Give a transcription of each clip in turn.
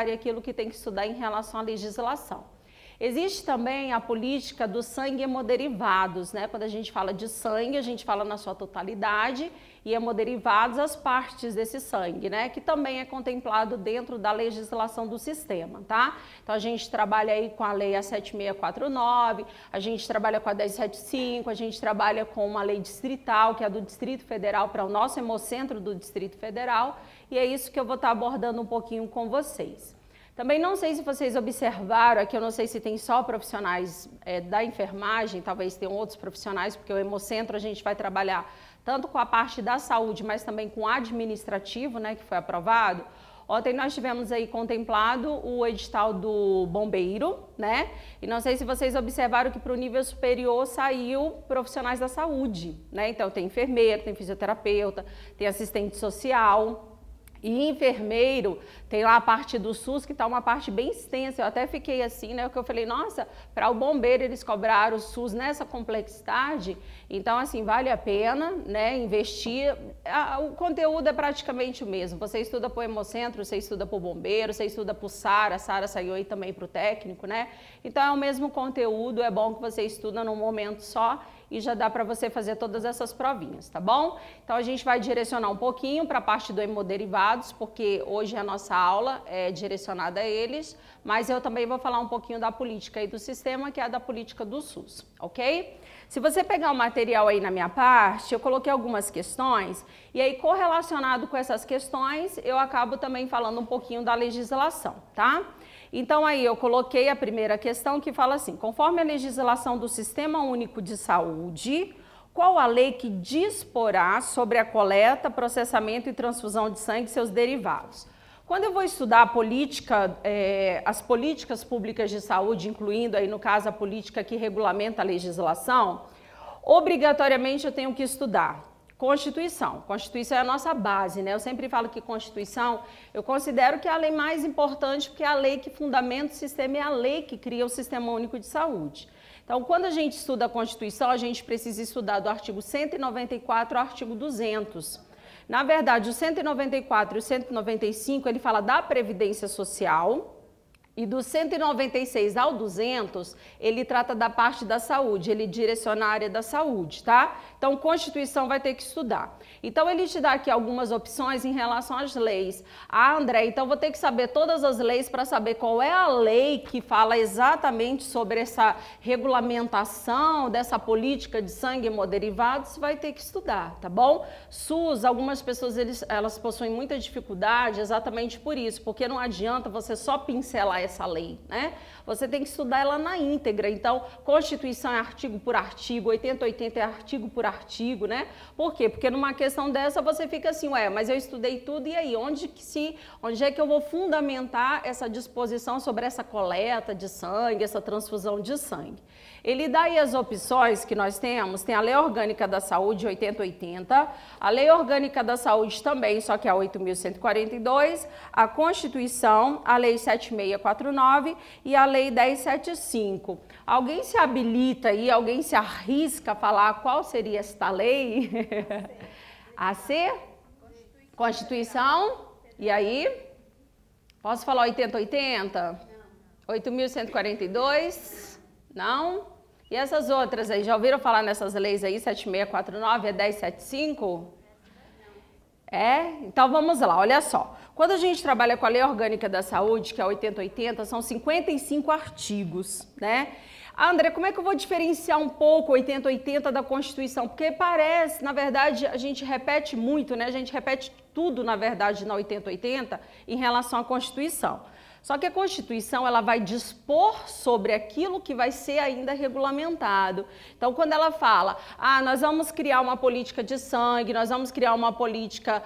necessário e aquilo que tem que estudar em relação à legislação. Existe também a política do sangue e hemoderivados, né? Quando a gente fala de sangue, a gente fala na sua totalidade e hemoderivados as partes desse sangue, né? Que também é contemplado dentro da legislação do sistema, tá? Então a gente trabalha aí com a lei 7649, a gente trabalha com a 1075, a gente trabalha com uma lei distrital, que é a do Distrito Federal para o nosso Hemocentro do Distrito Federal, e é isso que eu vou estar abordando um pouquinho com vocês. Também não sei se vocês observaram, aqui eu não sei se tem só profissionais da enfermagem, talvez tenham outros profissionais, porque o Hemocentro a gente vai trabalhar tanto com a parte da saúde, mas também com o administrativo, né, que foi aprovado. Ontem nós tivemos aí contemplado o edital do bombeiro, né, e não sei se vocês observaram que para o nível superior saiu profissionais da saúde, né, então tem enfermeiro, tem fisioterapeuta, tem assistente social. E enfermeiro, tem lá a parte do SUS, que está uma parte bem extensa, eu até fiquei assim, né, porque eu falei, nossa, para o bombeiro eles cobraram o SUS nessa complexidade, então assim, vale a pena, né, investir, o conteúdo é praticamente o mesmo, você estuda para o Hemocentro, você estuda para o bombeiro, você estuda para o SARA, a SARA saiu aí também para o técnico, né, então é o mesmo conteúdo, é bom que você estuda num momento só, e já dá para você fazer todas essas provinhas, tá bom? Então a gente vai direcionar um pouquinho para a parte do hemoderivados, porque hoje a nossa aula é direcionada a eles, mas eu também vou falar um pouquinho da política aí do sistema, que é a da política do SUS, ok? Se você pegar o material aí na minha parte, eu coloquei algumas questões, e aí correlacionado com essas questões, eu acabo também falando um pouquinho da legislação, tá? Então aí eu coloquei a primeira questão que fala assim, conforme a legislação do Sistema Único de Saúde, qual a lei que disporá sobre a coleta, processamento e transfusão de sangue e seus derivados? Quando eu vou estudar a política, as políticas públicas de saúde, incluindo aí no caso a política que regulamenta a legislação, obrigatoriamente eu tenho que estudar Constituição. Constituição é a nossa base, né? Eu sempre falo que Constituição, eu considero que é a lei mais importante, porque é a lei que fundamenta o sistema, é a lei que cria o Sistema Único de Saúde. Então, quando a gente estuda a Constituição, a gente precisa estudar do artigo 194 ao artigo 200. Na verdade, o 194 e o 195, ele fala da Previdência Social, e do 196 ao 200, ele trata da parte da saúde, ele direciona a área da saúde, tá? Então, Constituição vai ter que estudar. Então, ele te dá aqui algumas opções em relação às leis. Ah, André, então vou ter que saber todas as leis para saber qual é a lei que fala exatamente sobre essa regulamentação dessa política de sangue e hemoderivados, vai ter que estudar, tá bom? SUS, algumas pessoas elas possuem muita dificuldade exatamente por isso, porque não adianta você só pincelar essa lei, né? Você tem que estudar ela na íntegra. Então, Constituição é artigo por artigo, 8080 é artigo por artigo, né? Por quê? Porque numa questão dessa você fica assim, ué, mas eu estudei tudo e aí? Onde é que eu vou fundamentar essa disposição sobre essa coleta de sangue, essa transfusão de sangue? Ele dá aí as opções que nós temos, tem a Lei Orgânica da Saúde 8080, a Lei Orgânica da Saúde também, só que é a 8.142, a Constituição, a Lei 7649 e a Lei 1075. Alguém se habilita aí, alguém se arrisca a falar qual seria esta lei? A C? Constituição? E aí? Posso falar 8080? 8.142? Não? E essas outras aí, já ouviram falar nessas leis aí, 7649 e 1075? Então vamos lá, olha só. Quando a gente trabalha com a Lei Orgânica da Saúde, que é 8080, são 55 artigos, né? Ah, André, como é que eu vou diferenciar um pouco 8080 da Constituição? Porque parece, na verdade, a gente repete muito, né? A gente repete tudo, na verdade, na 8080 em relação à Constituição. Só que a Constituição, ela vai dispor sobre aquilo que vai ser ainda regulamentado. Então, quando ela fala, nós vamos criar uma política de sangue, nós vamos criar uma política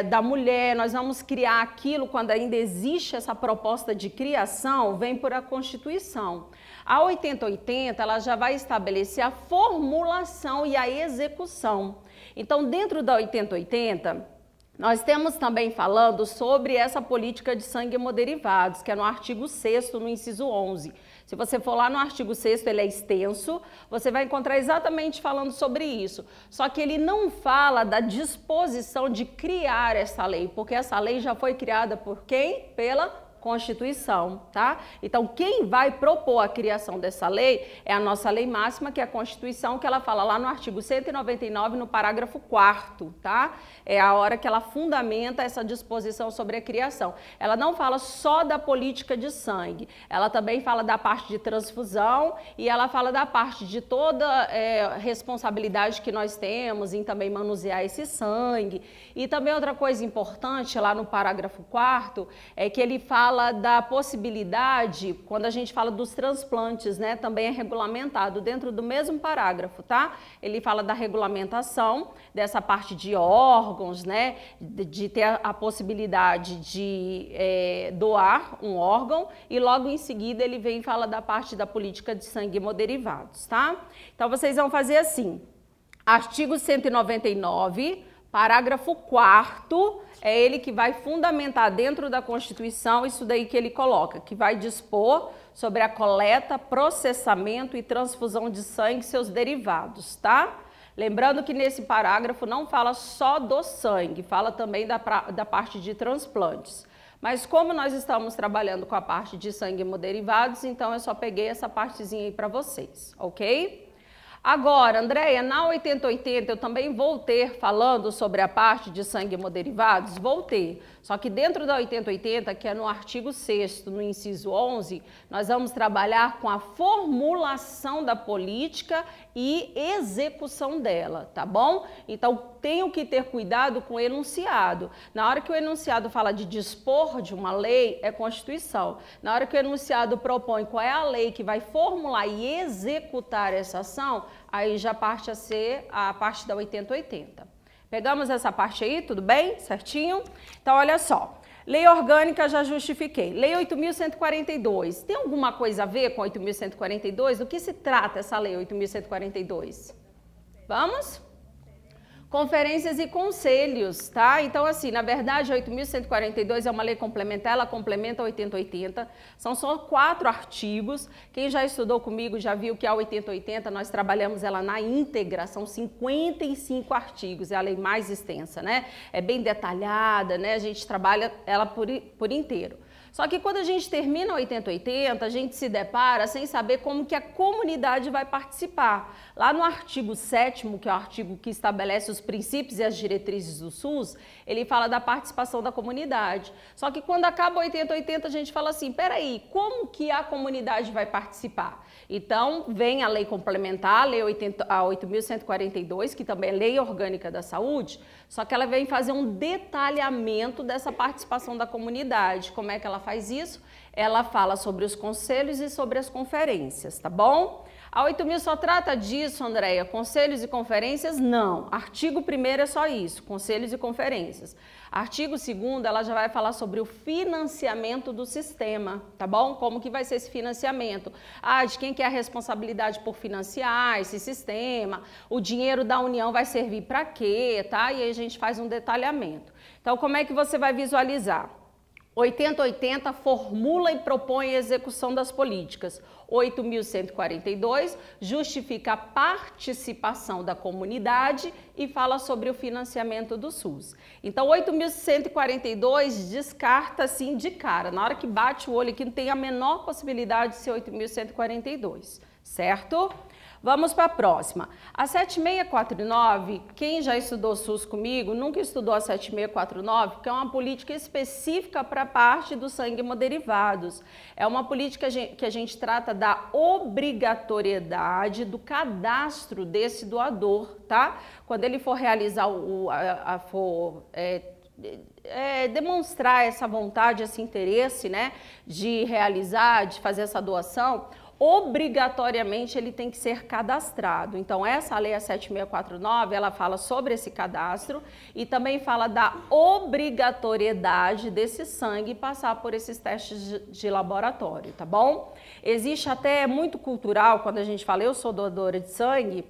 da mulher, nós vamos criar aquilo, quando ainda existe essa proposta de criação, vem por a Constituição. A 8080, ela já vai estabelecer a formulação e a execução. Então, dentro da 8080, nós temos também falando sobre essa política de sangue e hemoderivados, que é no artigo 6º, no inciso 11. Se você for lá no artigo 6º, ele é extenso, você vai encontrar exatamente falando sobre isso. Só que ele não fala da disposição de criar essa lei, porque essa lei já foi criada por quem? Pela Constituição, tá? Então, quem vai propor a criação dessa lei é a nossa lei máxima, que é a Constituição, que ela fala lá no artigo 199, no parágrafo 4º, tá? É a hora que ela fundamenta essa disposição sobre a criação. Ela não fala só da política de sangue, ela também fala da parte de transfusão e ela fala da parte de toda responsabilidade que nós temos em também manusear esse sangue. E também outra coisa importante lá no parágrafo 4º é que ele fala da possibilidade, quando a gente fala dos transplantes, né, também é regulamentado dentro do mesmo parágrafo, tá? Ele fala da regulamentação dessa parte de órgãos, né, de ter a possibilidade de doar um órgão e logo em seguida ele vem e fala da parte da política de sangue e hemoderivados, tá? Então vocês vão fazer assim, artigo 199, parágrafo 4º, é ele que vai fundamentar dentro da Constituição isso daí que ele coloca, que vai dispor sobre a coleta, processamento e transfusão de sangue e seus derivados, tá? Lembrando que nesse parágrafo não fala só do sangue, fala também da parte de transplantes. Mas como nós estamos trabalhando com a parte de sangue e hemoderivados, então eu só peguei essa partezinha aí para vocês, ok? Agora, Andréia, na 8080 eu também vou ter falando sobre a parte de sangue e hemoderivados? Vou ter. Só que dentro da 8080, que é no artigo 6º, no inciso 11, nós vamos trabalhar com a formulação da política e execução dela, tá bom? Então, tenho que ter cuidado com o enunciado. Na hora que o enunciado fala de dispor de uma lei, é Constituição. Na hora que o enunciado propõe qual é a lei que vai formular e executar essa ação, aí já parte a ser a parte da 8080. Pegamos essa parte aí, tudo bem? Certinho? Então, olha só. Lei orgânica já justifiquei. Lei 8.142. Tem alguma coisa a ver com 8.142? Do que se trata essa lei 8.142? Vamos? Conferências e conselhos, tá? Então, assim, na verdade, a 8.142 é uma lei complementar, ela complementa a 8080, são só 4 artigos. Quem já estudou comigo já viu que a 8080 nós trabalhamos ela na íntegra, são 55 artigos, é a lei mais extensa, né? É bem detalhada, né? A gente trabalha ela por inteiro. Só que quando a gente termina o 8080, a gente se depara sem saber como que a comunidade vai participar. Lá no artigo 7º, que é o artigo que estabelece os princípios e as diretrizes do SUS, ele fala da participação da comunidade. Só que quando acaba o 8080, a gente fala assim, peraí, como que a comunidade vai participar? Então, vem a lei complementar, a lei 8.142, que também é lei orgânica da saúde, só que ela vem fazer um detalhamento dessa participação da comunidade. Como é que ela faz isso? Ela fala sobre os conselhos e sobre as conferências, tá bom? A 8.000 só trata disso, Andréia? Conselhos e conferências? Não. Artigo 1º é só isso, conselhos e conferências. Artigo 2º, ela já vai falar sobre o financiamento do sistema, tá bom? Como que vai ser esse financiamento? De quem que é a responsabilidade por financiar esse sistema? O dinheiro da União vai servir para quê, tá? E aí a gente faz um detalhamento. Então, como é que você vai visualizar? 8080 formula e propõe a execução das políticas. 8.142 justifica a participação da comunidade e fala sobre o financiamento do SUS. Então, 8.142 descarta assim de cara. Na hora que bate o olho aqui, não tem a menor possibilidade de ser 8.142, certo? Vamos para a próxima. A 7649, quem já estudou SUS comigo, nunca estudou a 7649, que é uma política específica para a parte do sangue e hemoderivados. É uma política que a gente trata da obrigatoriedade do cadastro desse doador, tá? Quando ele for realizar demonstrar essa vontade, esse interesse, né, de realizar, de fazer essa doação, obrigatoriamente ele tem que ser cadastrado. Então, essa lei, a 7649, ela fala sobre esse cadastro e também fala da obrigatoriedade desse sangue passar por esses testes de laboratório, tá bom? Existe até muito cultural, quando a gente fala, eu sou doadora de sangue,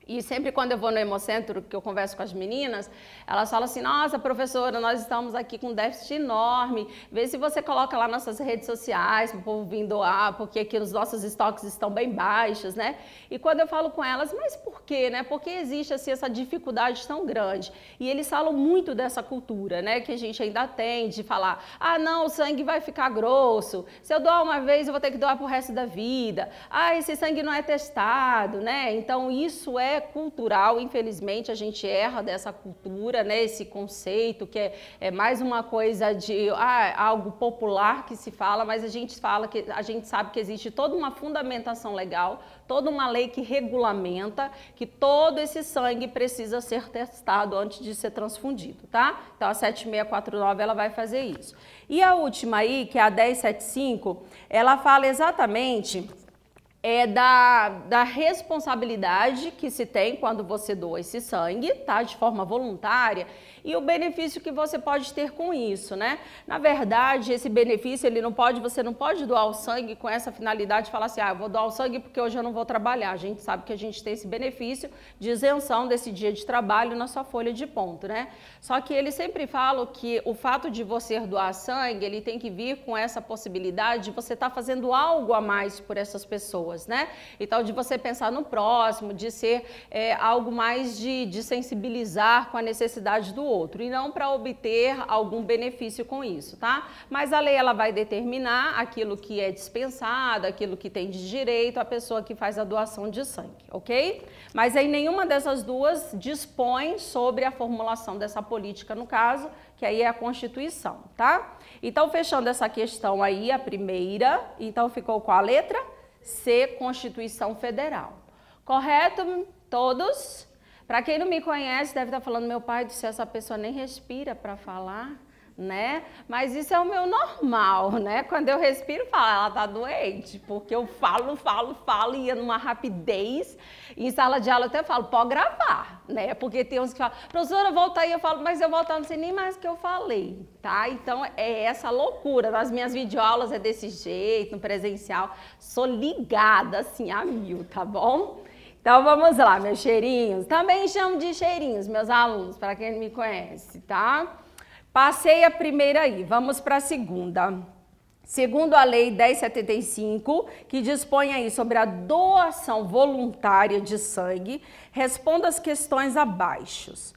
E sempre quando eu vou no Hemocentro, que eu converso com as meninas, elas falam assim, nossa, professora, nós estamos aqui com um déficit enorme, vê se você coloca lá nas suas redes sociais, para o povo vir doar, porque aqui os nossos estoques estão bem baixos, né? E quando eu falo com elas, mas por quê, né? Por que existe assim, essa dificuldade tão grande? E eles falam muito dessa cultura, né? Que a gente ainda tem, de falar, ah, não, o sangue vai ficar grosso, se eu doar uma vez, eu vou ter que doar pro resto da vida, ah, esse sangue não é testado, né? Então, isso é cultural, infelizmente a gente erra dessa cultura, né? Esse conceito que é mais uma coisa de algo popular que se fala, mas a gente sabe que existe toda uma fundamentação legal, toda uma lei que regulamenta que todo esse sangue precisa ser testado antes de ser transfundido, tá? Então a 7649 ela vai fazer isso. E a última aí, que é a 1075, ela fala exatamente da responsabilidade que se tem quando você doa esse sangue, tá? De forma voluntária, e o benefício que você pode ter com isso, né? Na verdade, esse benefício, você não pode doar o sangue com essa finalidade de falar assim, eu vou doar o sangue porque hoje eu não vou trabalhar. A gente sabe que a gente tem esse benefício de isenção desse dia de trabalho na sua folha de ponto, né? Só que eles sempre falam que o fato de você doar sangue, ele tem que vir com essa possibilidade de você estar fazendo algo a mais por essas pessoas, né? Então, de você pensar no próximo, de ser algo mais de sensibilizar com a necessidade do outro, e não para obter algum benefício com isso, tá? Mas a lei, ela vai determinar aquilo que é dispensado, aquilo que tem de direito a pessoa que faz a doação de sangue, ok? Mas aí nenhuma dessas duas dispõe sobre a formulação dessa política, no caso, que aí é a Constituição, tá? Então, fechando essa questão aí, a primeira, então ficou com a letra C, Constituição Federal. Correto? Todos? Para quem não me conhece, deve estar falando, meu pai do céu, essa pessoa nem respira para falar, né? Mas isso é o meu normal, né? Quando eu respiro, falo, ela tá doente, porque eu falo, e ia numa rapidez. Em sala de aula eu até falo, pode gravar, né? Porque tem uns que falam, professora, volta aí, eu falo, mas eu voltar, não sei nem mais o que eu falei, tá? Então é essa loucura. Nas minhas videoaulas é desse jeito, no presencial, sou ligada assim a mil, tá bom? Então vamos lá, meus cheirinhos. Também chamo de cheirinhos, meus alunos, para quem não me conhece, tá? Passei a primeira aí, vamos para a segunda. Segundo a Lei 1075, que dispõe aí sobre a doação voluntária de sangue, responda as questões abaixo.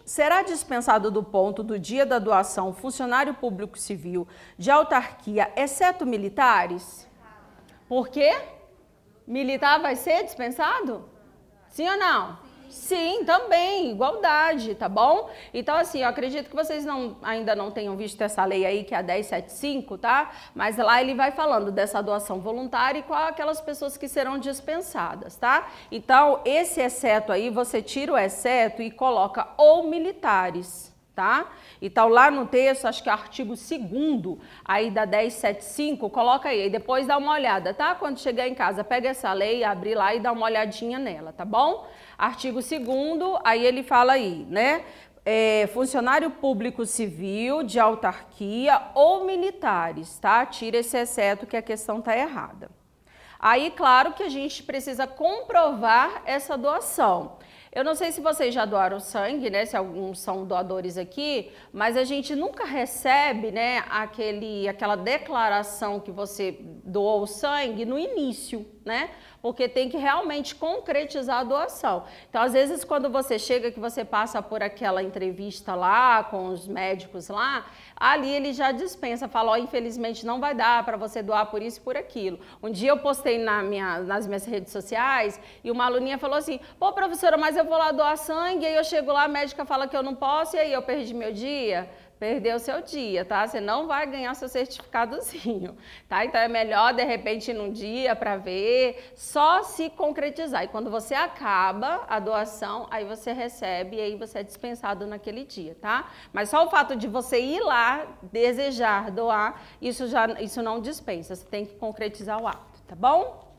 Será dispensado do ponto do dia da doação funcionário público civil de autarquia, exceto militares? Por quê? Militar vai ser dispensado? Sim ou não? Sim, também, igualdade, tá bom? Então, assim, eu acredito que vocês ainda não tenham visto essa lei aí, que é a 1075, tá? Mas lá ele vai falando dessa doação voluntária e qual aquelas pessoas que serão dispensadas, tá? Então, esse exceto aí, você tira o exceto e coloca ou militares, tá? Então, lá no texto, acho que é o artigo 2º aí da 1075, coloca aí depois dá uma olhada, tá? Quando chegar em casa, pega essa lei, abre lá e dá uma olhadinha nela, tá bom? Artigo 2º, aí ele fala aí, né? Funcionário público civil, de autarquia ou militares, tá? Tira esse exceto que a questão tá errada. Aí, claro que a gente precisa comprovar essa doação. Eu não sei se vocês já doaram sangue, né? Se alguns são doadores aqui, mas a gente nunca recebe, né, aquela declaração que você doou o sangue no início, né? Porque tem que realmente concretizar a doação. Então, às vezes, quando você chega, que você passa por aquela entrevista lá com os médicos lá, ali ele já dispensa, fala, infelizmente não vai dar para você doar por isso e por aquilo. Um dia eu postei nas minhas redes sociais e uma aluninha falou assim, pô, professora, mas eu vou lá doar sangue, aí eu chego lá, a médica fala que eu não posso e aí eu perdi meu dia. Perdeu o seu dia, tá? Você não vai ganhar seu certificadozinho, tá? Então é melhor, de repente, ir num dia para ver, só se concretizar. E quando você acaba a doação, aí você recebe e aí você é dispensado naquele dia, tá? Mas só o fato de você ir lá, desejar doar, isso não dispensa, você tem que concretizar o ato, tá bom?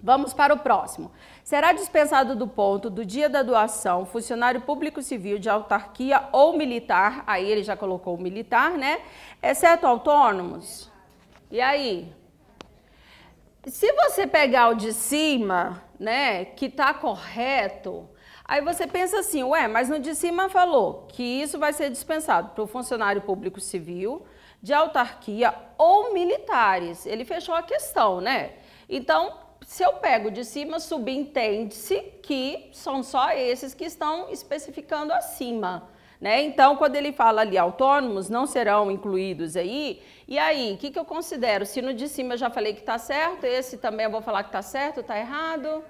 Vamos para o próximo. Será dispensado do ponto do dia da doação funcionário público civil de autarquia ou militar, aí ele já colocou o militar, né? Exceto autônomos. E aí? Se você pegar o de cima, né, que tá correto, aí você pensa assim, ué, mas no de cima falou que isso vai ser dispensado para o funcionário público civil, de autarquia ou militares. Ele fechou a questão, né? Então, se eu pego de cima, subentende-se que são só esses que estão especificando acima, né? Então, quando ele fala ali autônomos, não serão incluídos aí. E aí, o que eu considero? Se no de cima eu já falei que está certo, esse também eu vou falar que está certo, está errado?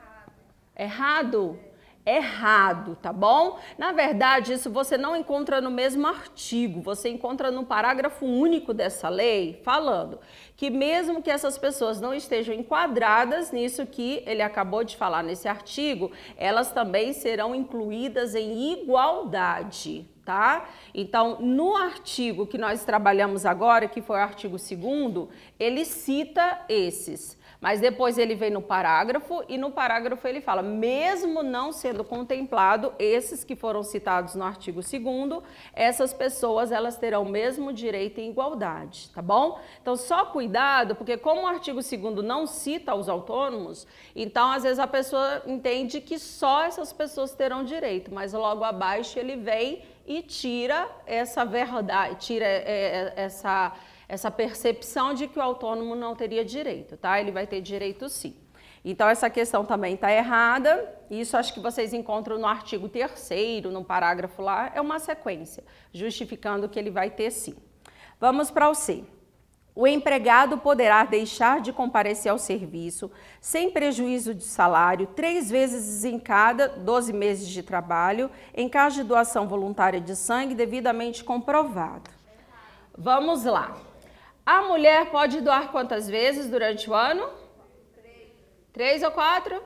Errado? Errado, tá bom? Na verdade, isso você não encontra no mesmo artigo, você encontra no parágrafo único dessa lei, falando que mesmo que essas pessoas não estejam enquadradas nisso que ele acabou de falar nesse artigo, elas também serão incluídas em igualdade, tá? Então, no artigo que nós trabalhamos agora, que foi o artigo 2º, ele cita esses. Mas depois ele vem no parágrafo e no parágrafo ele fala, mesmo não sendo contemplado esses que foram citados no artigo 2º, essas pessoas elas terão o mesmo direito em igualdade, tá bom? Então só cuidado, porque como o artigo 2º não cita os autônomos, então às vezes a pessoa entende que só essas pessoas terão direito, mas logo abaixo ele vem e tira essa verdade, tira essa percepção de que o autônomo não teria direito, tá? Ele vai ter direito sim. Então, essa questão também está errada. Isso acho que vocês encontram no artigo 3º, no parágrafo lá, é uma sequência, justificando que ele vai ter sim. Vamos para o C. O empregado poderá deixar de comparecer ao serviço sem prejuízo de salário 3 vezes em cada 12 meses de trabalho, em caso de doação voluntária de sangue devidamente comprovado. Vamos lá. A mulher pode doar quantas vezes durante o ano? 3 ou 4?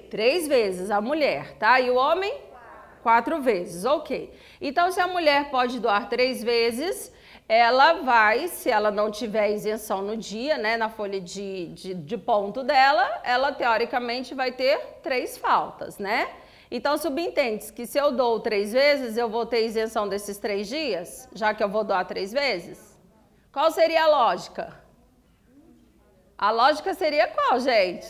3 vezes a mulher, tá? E o homem? 4 vezes, ok. Então, se a mulher pode doar 3 vezes, ela vai, se ela não tiver isenção no dia, né, na folha de ponto dela, ela teoricamente vai ter 3 faltas, né? Então, subentende-se que se eu dou 3 vezes, eu vou ter isenção desses 3 dias, já que eu vou doar 3 vezes? Qual seria a lógica? A lógica seria qual, gente?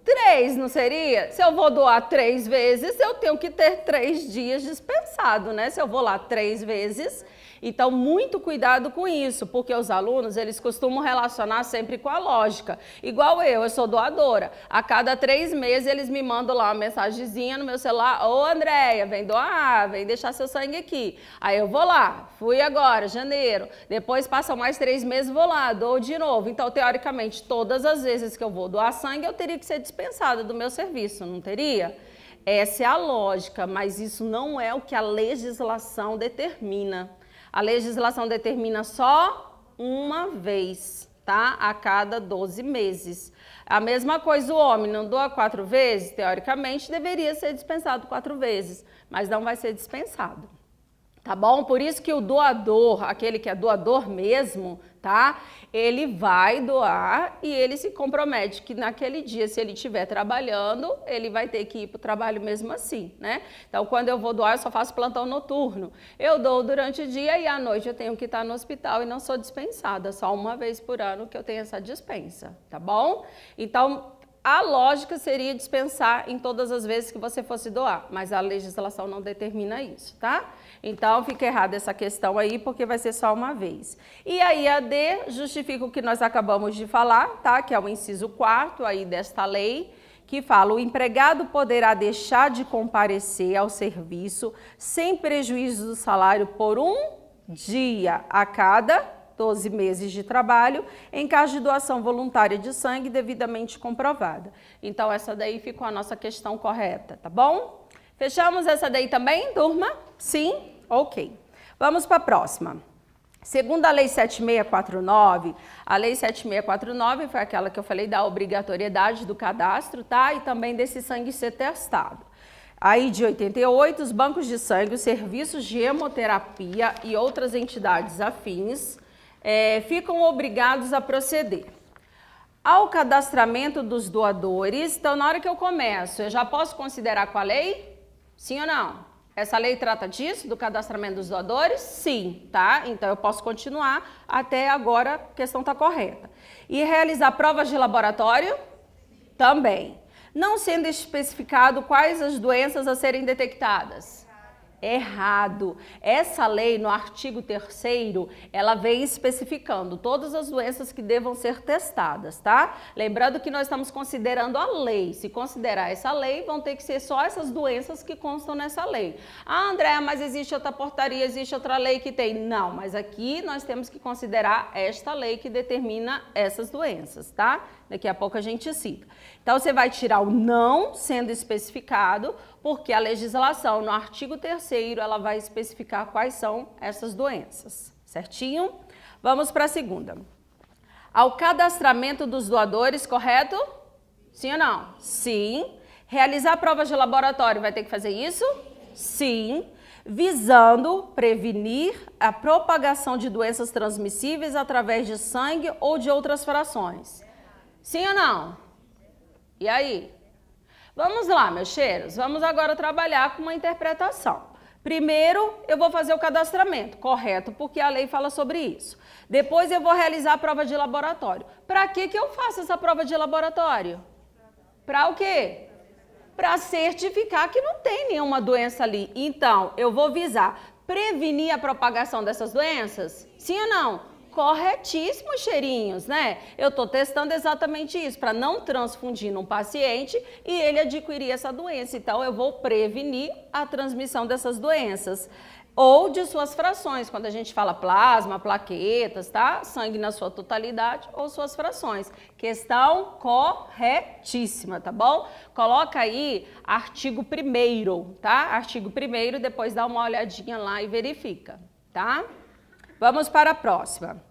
3, não seria? Se eu vou doar 3 vezes, eu tenho que ter 3 dias dispensado, né? Se eu vou lá 3 vezes, então muito cuidado com isso, porque os alunos, eles costumam relacionar sempre com a lógica. Igual eu sou doadora. A cada 3 meses, eles me mandam lá uma mensagenzinha no meu celular, ô Andréia, vem doar, vem deixar seu sangue aqui. Aí eu vou lá, fui agora, janeiro, depois passam mais 3 meses, vou lá, dou de novo. Então, teoricamente, todas as vezes que eu vou doar sangue, eu teria que ser dispensada do meu serviço, não teria? Essa é a lógica, mas isso não é o que a legislação determina. A legislação determina só uma vez, tá? A cada 12 meses. A mesma coisa o homem, não doa 4 vezes? Teoricamente, deveria ser dispensado 4 vezes, mas não vai ser dispensado. Tá bom? Por isso que o doador, aquele que é doador mesmo, tá? Ele vai doar e ele se compromete que naquele dia, se ele estiver trabalhando, ele vai ter que ir para o trabalho mesmo assim, né? Então, quando eu vou doar, eu só faço plantão noturno. Eu dou durante o dia e à noite eu tenho que estar no hospital e não sou dispensada. Só uma vez por ano que eu tenho essa dispensa, tá bom? Então, a lógica seria dispensar em todas as vezes que você fosse doar, mas a legislação não determina isso, tá? Então, fica errada essa questão aí, porque vai ser só uma vez. E aí, a D justifica o que nós acabamos de falar, tá? Que é o inciso 4º aí desta lei, que fala: o empregado poderá deixar de comparecer ao serviço sem prejuízo do salário por 1 dia a cada 12 meses de trabalho, em caso de doação voluntária de sangue devidamente comprovada. Então, essa daí ficou a nossa questão correta, tá bom? Fechamos essa daí também, turma? Sim? Ok. Vamos para a próxima. Segundo a Lei 7649, a Lei 7649 foi aquela que eu falei da obrigatoriedade do cadastro, tá? E também desse sangue ser testado. Aí, de 88, os bancos de sangue, os serviços de hemoterapia e outras entidades afins ficam obrigados a proceder ao cadastramento dos doadores. Então, na hora que eu começo, eu já posso considerar com a lei? Sim ou não? Essa lei trata disso, do cadastramento dos doadores? Sim, tá? Então, eu posso continuar até agora, a questão está correta. E realizar provas de laboratório? Também. Não sendo especificado quais as doenças a serem detectadas. Errado. Essa lei, no artigo 3º, ela vem especificando todas as doenças que devam ser testadas, tá? Lembrando que nós estamos considerando a lei. Se considerar essa lei, vão ter que ser só essas doenças que constam nessa lei. Ah, André, mas existe outra portaria, existe outra lei que tem. Não, mas aqui nós temos que considerar esta lei que determina essas doenças, tá? Daqui a pouco a gente cita. Então, você vai tirar o não sendo especificado, porque a legislação, no artigo 3º, ela vai especificar quais são essas doenças, certinho? Vamos para a segunda. Ao cadastramento dos doadores, correto? Sim ou não? Sim. Realizar provas de laboratório, vai ter que fazer isso? Sim. Visando prevenir a propagação de doenças transmissíveis através de sangue ou de outras frações. Sim ou não? E aí? Vamos lá, meus cheiros. Vamos agora trabalhar com uma interpretação. Primeiro, eu vou fazer o cadastramento, correto, porque a lei fala sobre isso. Depois, eu vou realizar a prova de laboratório. Para que eu faço essa prova de laboratório? Para o quê? Para certificar que não tem nenhuma doença ali. Então, eu vou visar prevenir a propagação dessas doenças? Sim ou não? Corretíssimo, cheirinhos, né? Eu estou testando exatamente isso, para não transfundir num paciente e ele adquirir essa doença. Então, eu vou prevenir a transmissão dessas doenças. Ou de suas frações, quando a gente fala plasma, plaquetas, tá? Sangue na sua totalidade ou suas frações. Questão corretíssima, tá bom? Coloca aí artigo 1º, tá? Artigo 1º, depois dá uma olhadinha lá e verifica, tá? Vamos para a próxima.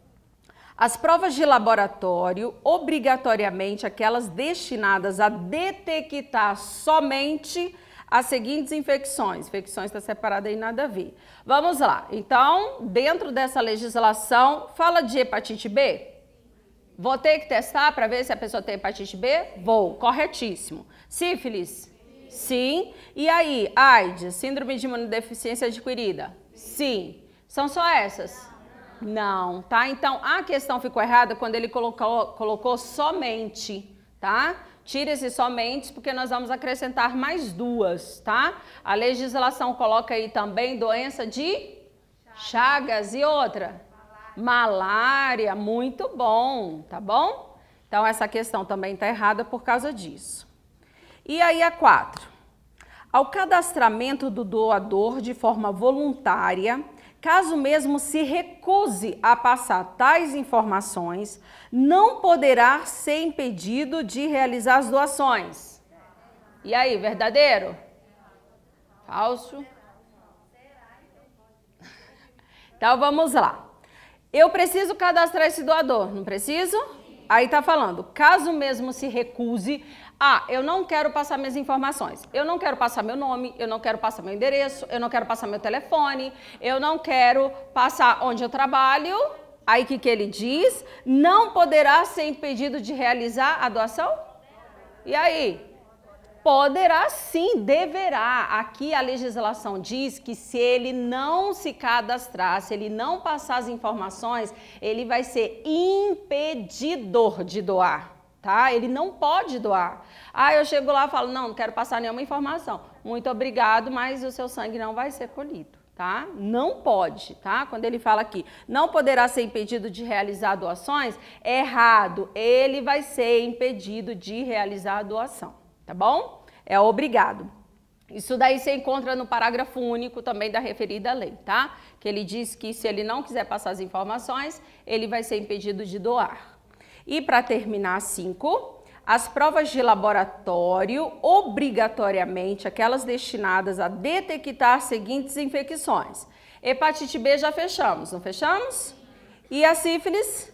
As provas de laboratório, obrigatoriamente aquelas destinadas a detectar somente as seguintes infecções. Infecções está separada aí, nada a ver. Vamos lá. Então, dentro dessa legislação, fala de hepatite B? Vou ter que testar para ver se a pessoa tem hepatite B? Vou. Corretíssimo. Sífilis? Sim. E aí, AIDS, síndrome de imunodeficiência adquirida? Sim. São só essas? Não, tá? Então, a questão ficou errada quando ele colocou somente, tá? Tira esse somente, porque nós vamos acrescentar mais duas, tá? A legislação coloca aí também doença de Chagas e outra? Malária, muito bom, tá bom? Então, essa questão também está errada por causa disso. E aí a 4. Ao cadastramento do doador de forma voluntária, caso mesmo se recuse a passar tais informações, não poderá ser impedido de realizar as doações. E aí, verdadeiro? Falso? Então, vamos lá. Eu preciso cadastrar esse doador, não preciso? Aí tá falando, caso mesmo se recuse, eu não quero passar minhas informações, eu não quero passar meu nome, eu não quero passar meu endereço, eu não quero passar meu telefone, eu não quero passar onde eu trabalho. Aí o que ele diz? Não poderá ser impedido de realizar a doação? E aí? Poderá sim, deverá. Aqui a legislação diz que se ele não se cadastrar, se ele não passar as informações, ele vai ser impedidor de doar, tá? Ele não pode doar. Eu chego lá e falo, não quero passar nenhuma informação. Muito obrigado, mas o seu sangue não vai ser colhido, tá? Não pode, tá? Quando ele fala aqui, não poderá ser impedido de realizar doações, é errado. Ele vai ser impedido de realizar a doação. Tá bom? É obrigado. Isso daí você encontra no parágrafo único também da referida lei, tá? Que ele diz que se ele não quiser passar as informações, ele vai ser impedido de doar. E para terminar, 5, as provas de laboratório, obrigatoriamente, aquelas destinadas a detectar as seguintes infecções. Hepatite B já fechamos, não fechamos? E a sífilis?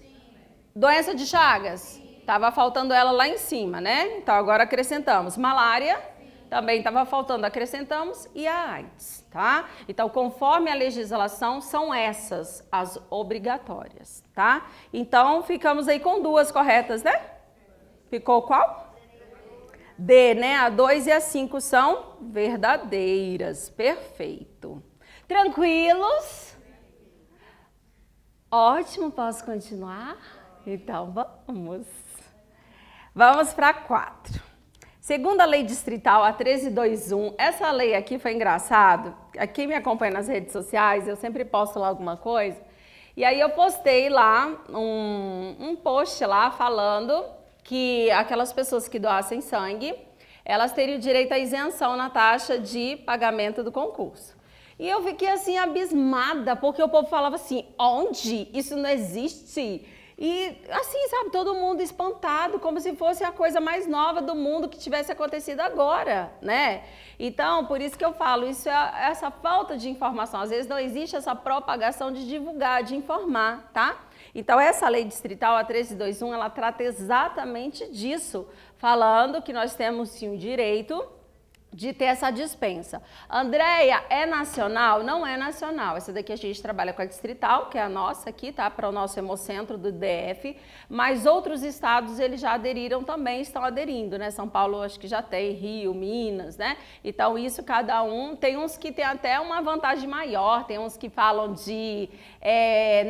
Doença de Chagas? Estava faltando ela lá em cima, né? Então, agora acrescentamos. Malária, também estava faltando, acrescentamos. E a AIDS, tá? Então, conforme a legislação, são essas as obrigatórias, tá? Então, ficamos aí com 2 corretas, né? Ficou qual? D, né? A 2 e a 5 são verdadeiras. Perfeito. Tranquilos? Ótimo, posso continuar? Então, vamos. Vamos para 4. Segundo a lei distrital, a 1321, essa lei aqui foi engraçado. Quem me acompanha nas redes sociais, eu sempre posto lá alguma coisa. E aí eu postei lá um post lá falando que aquelas pessoas que doassem sangue, elas teriam direito à isenção na taxa de pagamento do concurso. E eu fiquei assim abismada, porque o povo falava assim, onde? Isso não existe. E assim, sabe, todo mundo espantado, como se fosse a coisa mais nova do mundo que tivesse acontecido agora, né? Então, por isso que eu falo, isso é essa falta de informação. Às vezes não existe essa propagação de divulgar, de informar, tá? Então, essa lei distrital, a 1321, ela trata exatamente disso, falando que nós temos sim o direito de ter essa dispensa. Andréia, é nacional? Não é nacional. Essa daqui a gente trabalha com a distrital, que é a nossa aqui, tá? Para o nosso Hemocentro do DF, mas outros estados eles já aderiram também, estão aderindo, né? São Paulo acho que já tem, Rio, Minas, né? Então isso cada um, tem uns que tem até uma vantagem maior, tem uns que falam de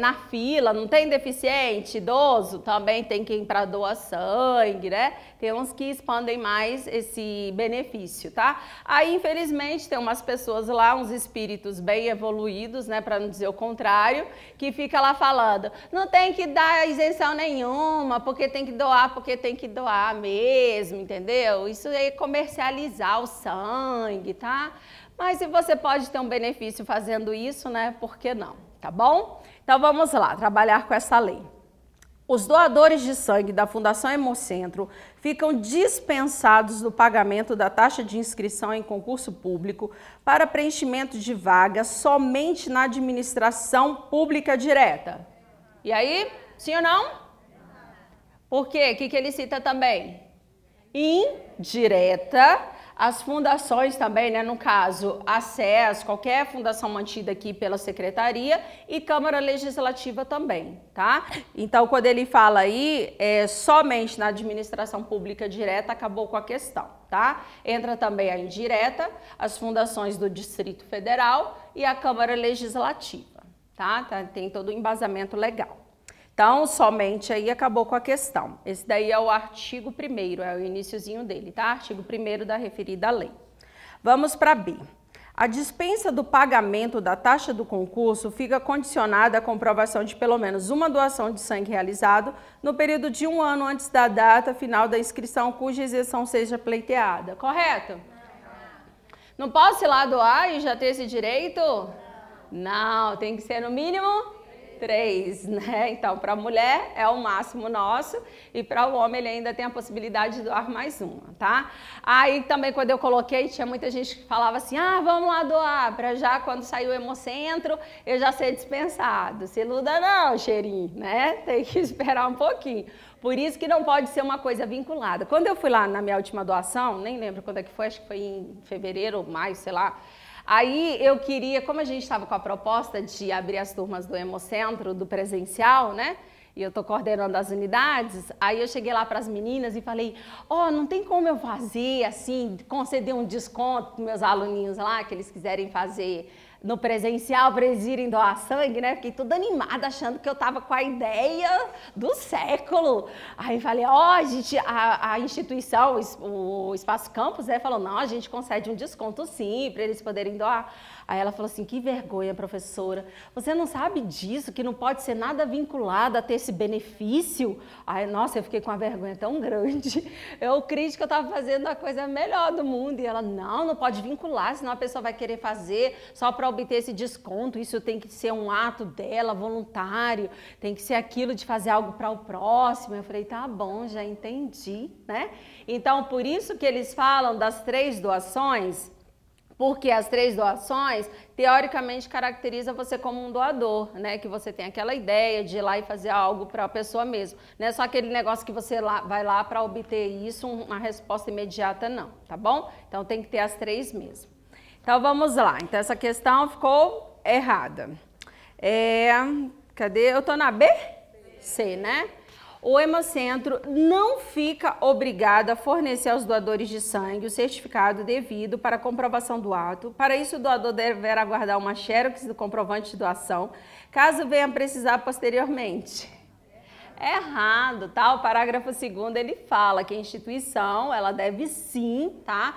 na fila, não tem deficiente, idoso, também tem quem para doar sangue, né? Tem uns que expandem mais esse benefício, tá? Aí, infelizmente, tem umas pessoas lá, uns espíritos bem evoluídos, né, para não dizer o contrário, que fica lá falando, não tem que dar isenção nenhuma, porque tem que doar mesmo, entendeu? Isso é comercializar o sangue, tá? Mas se você pode ter um benefício fazendo isso, né, por que não, tá bom? Então, vamos lá, trabalhar com essa lei. Os doadores de sangue da Fundação Hemocentro ficam dispensados do pagamento da taxa de inscrição em concurso público para preenchimento de vagas somente na administração pública direta. E aí, sim ou não? Por quê? O que ele cita também? Indireta. As fundações também, né, no caso, a SES, qualquer fundação mantida aqui pela Secretaria e Câmara Legislativa também, tá? Então, quando ele fala aí, somente na administração pública direta, acabou com a questão, tá? Entra também a indireta, as fundações do Distrito Federal e a Câmara Legislativa, tá? Tem todo o embasamento legal. Então, somente aí acabou com a questão. Esse daí é o artigo 1º, é o iniciozinho dele, tá? Artigo 1º da referida lei. Vamos para B. A dispensa do pagamento da taxa do concurso fica condicionada à comprovação de pelo menos uma doação de sangue realizado no período de 1 ano antes da data final da inscrição cuja isenção seja pleiteada. Correto? Não posso ir lá doar e já ter esse direito? Não, tem que ser no mínimo 3, né? Então, para a mulher é o máximo nosso e para o homem ele ainda tem a possibilidade de doar mais uma, tá? Aí também quando eu coloquei, tinha muita gente que falava assim, vamos lá doar, para já quando sair o Hemocentro eu já ser dispensado. Se iluda não, cheirinho, né? Tem que esperar um pouquinho. Por isso que não pode ser uma coisa vinculada. Quando eu fui lá na minha última doação, nem lembro quando é que foi, acho que foi em fevereiro ou maio, sei lá. Aí eu queria, como a gente estava com a proposta de abrir as turmas do Hemocentro, do presencial, né? E eu estou coordenando as unidades, aí eu cheguei lá para as meninas e falei, não tem como eu fazer, assim, conceder um desconto para meus aluninhos lá, que eles quiserem fazer no presencial para eles irem doar sangue, né? Fiquei toda animada, achando que eu tava com a ideia do século. Aí falei, gente, a instituição, o Espaço Campus, né? Falou, não, a gente concede um desconto sim, para eles poderem doar. Aí ela falou assim, que vergonha, professora, você não sabe disso, que não pode ser nada vinculado a ter esse benefício? Aí, nossa, eu fiquei com uma vergonha tão grande. Eu creio que eu estava fazendo a coisa melhor do mundo. E ela, não pode vincular, senão a pessoa vai querer fazer só para obter esse desconto. Isso tem que ser um ato dela, voluntário, tem que ser aquilo de fazer algo para o próximo. Eu falei, tá bom, já entendi, né? Então, por isso que eles falam das 3 doações, porque as 3 doações, teoricamente, caracteriza você como um doador, né? Que você tem aquela ideia de ir lá e fazer algo para a pessoa mesmo. Não é só aquele negócio que você vai lá para obter isso, uma resposta imediata, não, tá bom? Então, tem que ter as 3 mesmo. Então, vamos lá. Então, essa questão ficou errada. Cadê? Eu tô na B? C, né? O Hemocentro não fica obrigado a fornecer aos doadores de sangue o certificado devido para a comprovação do ato. Para isso, o doador deverá aguardar uma xerox do comprovante de doação, caso venha precisar posteriormente. Errado, tá? O parágrafo 2º, ele fala que a instituição, ela deve sim, tá?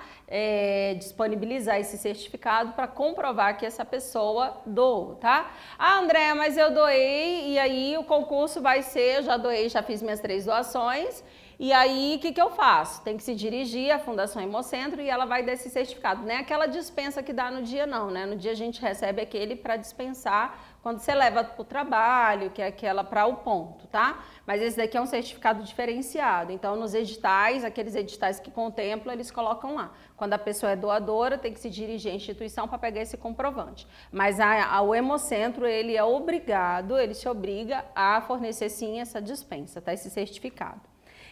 Disponibilizar esse certificado para comprovar que essa pessoa doou, tá? Ah, Andréa, mas eu doei e aí o concurso vai ser, eu já doei, já fiz minhas 3 doações. E aí, o que eu faço? Tem que se dirigir à Fundação Hemocentro e ela vai dar esse certificado. Não é aquela dispensa que dá no dia, não, né? No dia a gente recebe aquele para dispensar quando você leva para o trabalho, que é aquela para o ponto, tá? Mas esse daqui é um certificado diferenciado. Então, nos editais, aqueles editais que contemplam, eles colocam lá. Quando a pessoa é doadora, tem que se dirigir à instituição para pegar esse comprovante. Mas o Hemocentro, ele é obrigado, ele se obriga a fornecer sim essa dispensa, tá? Esse certificado.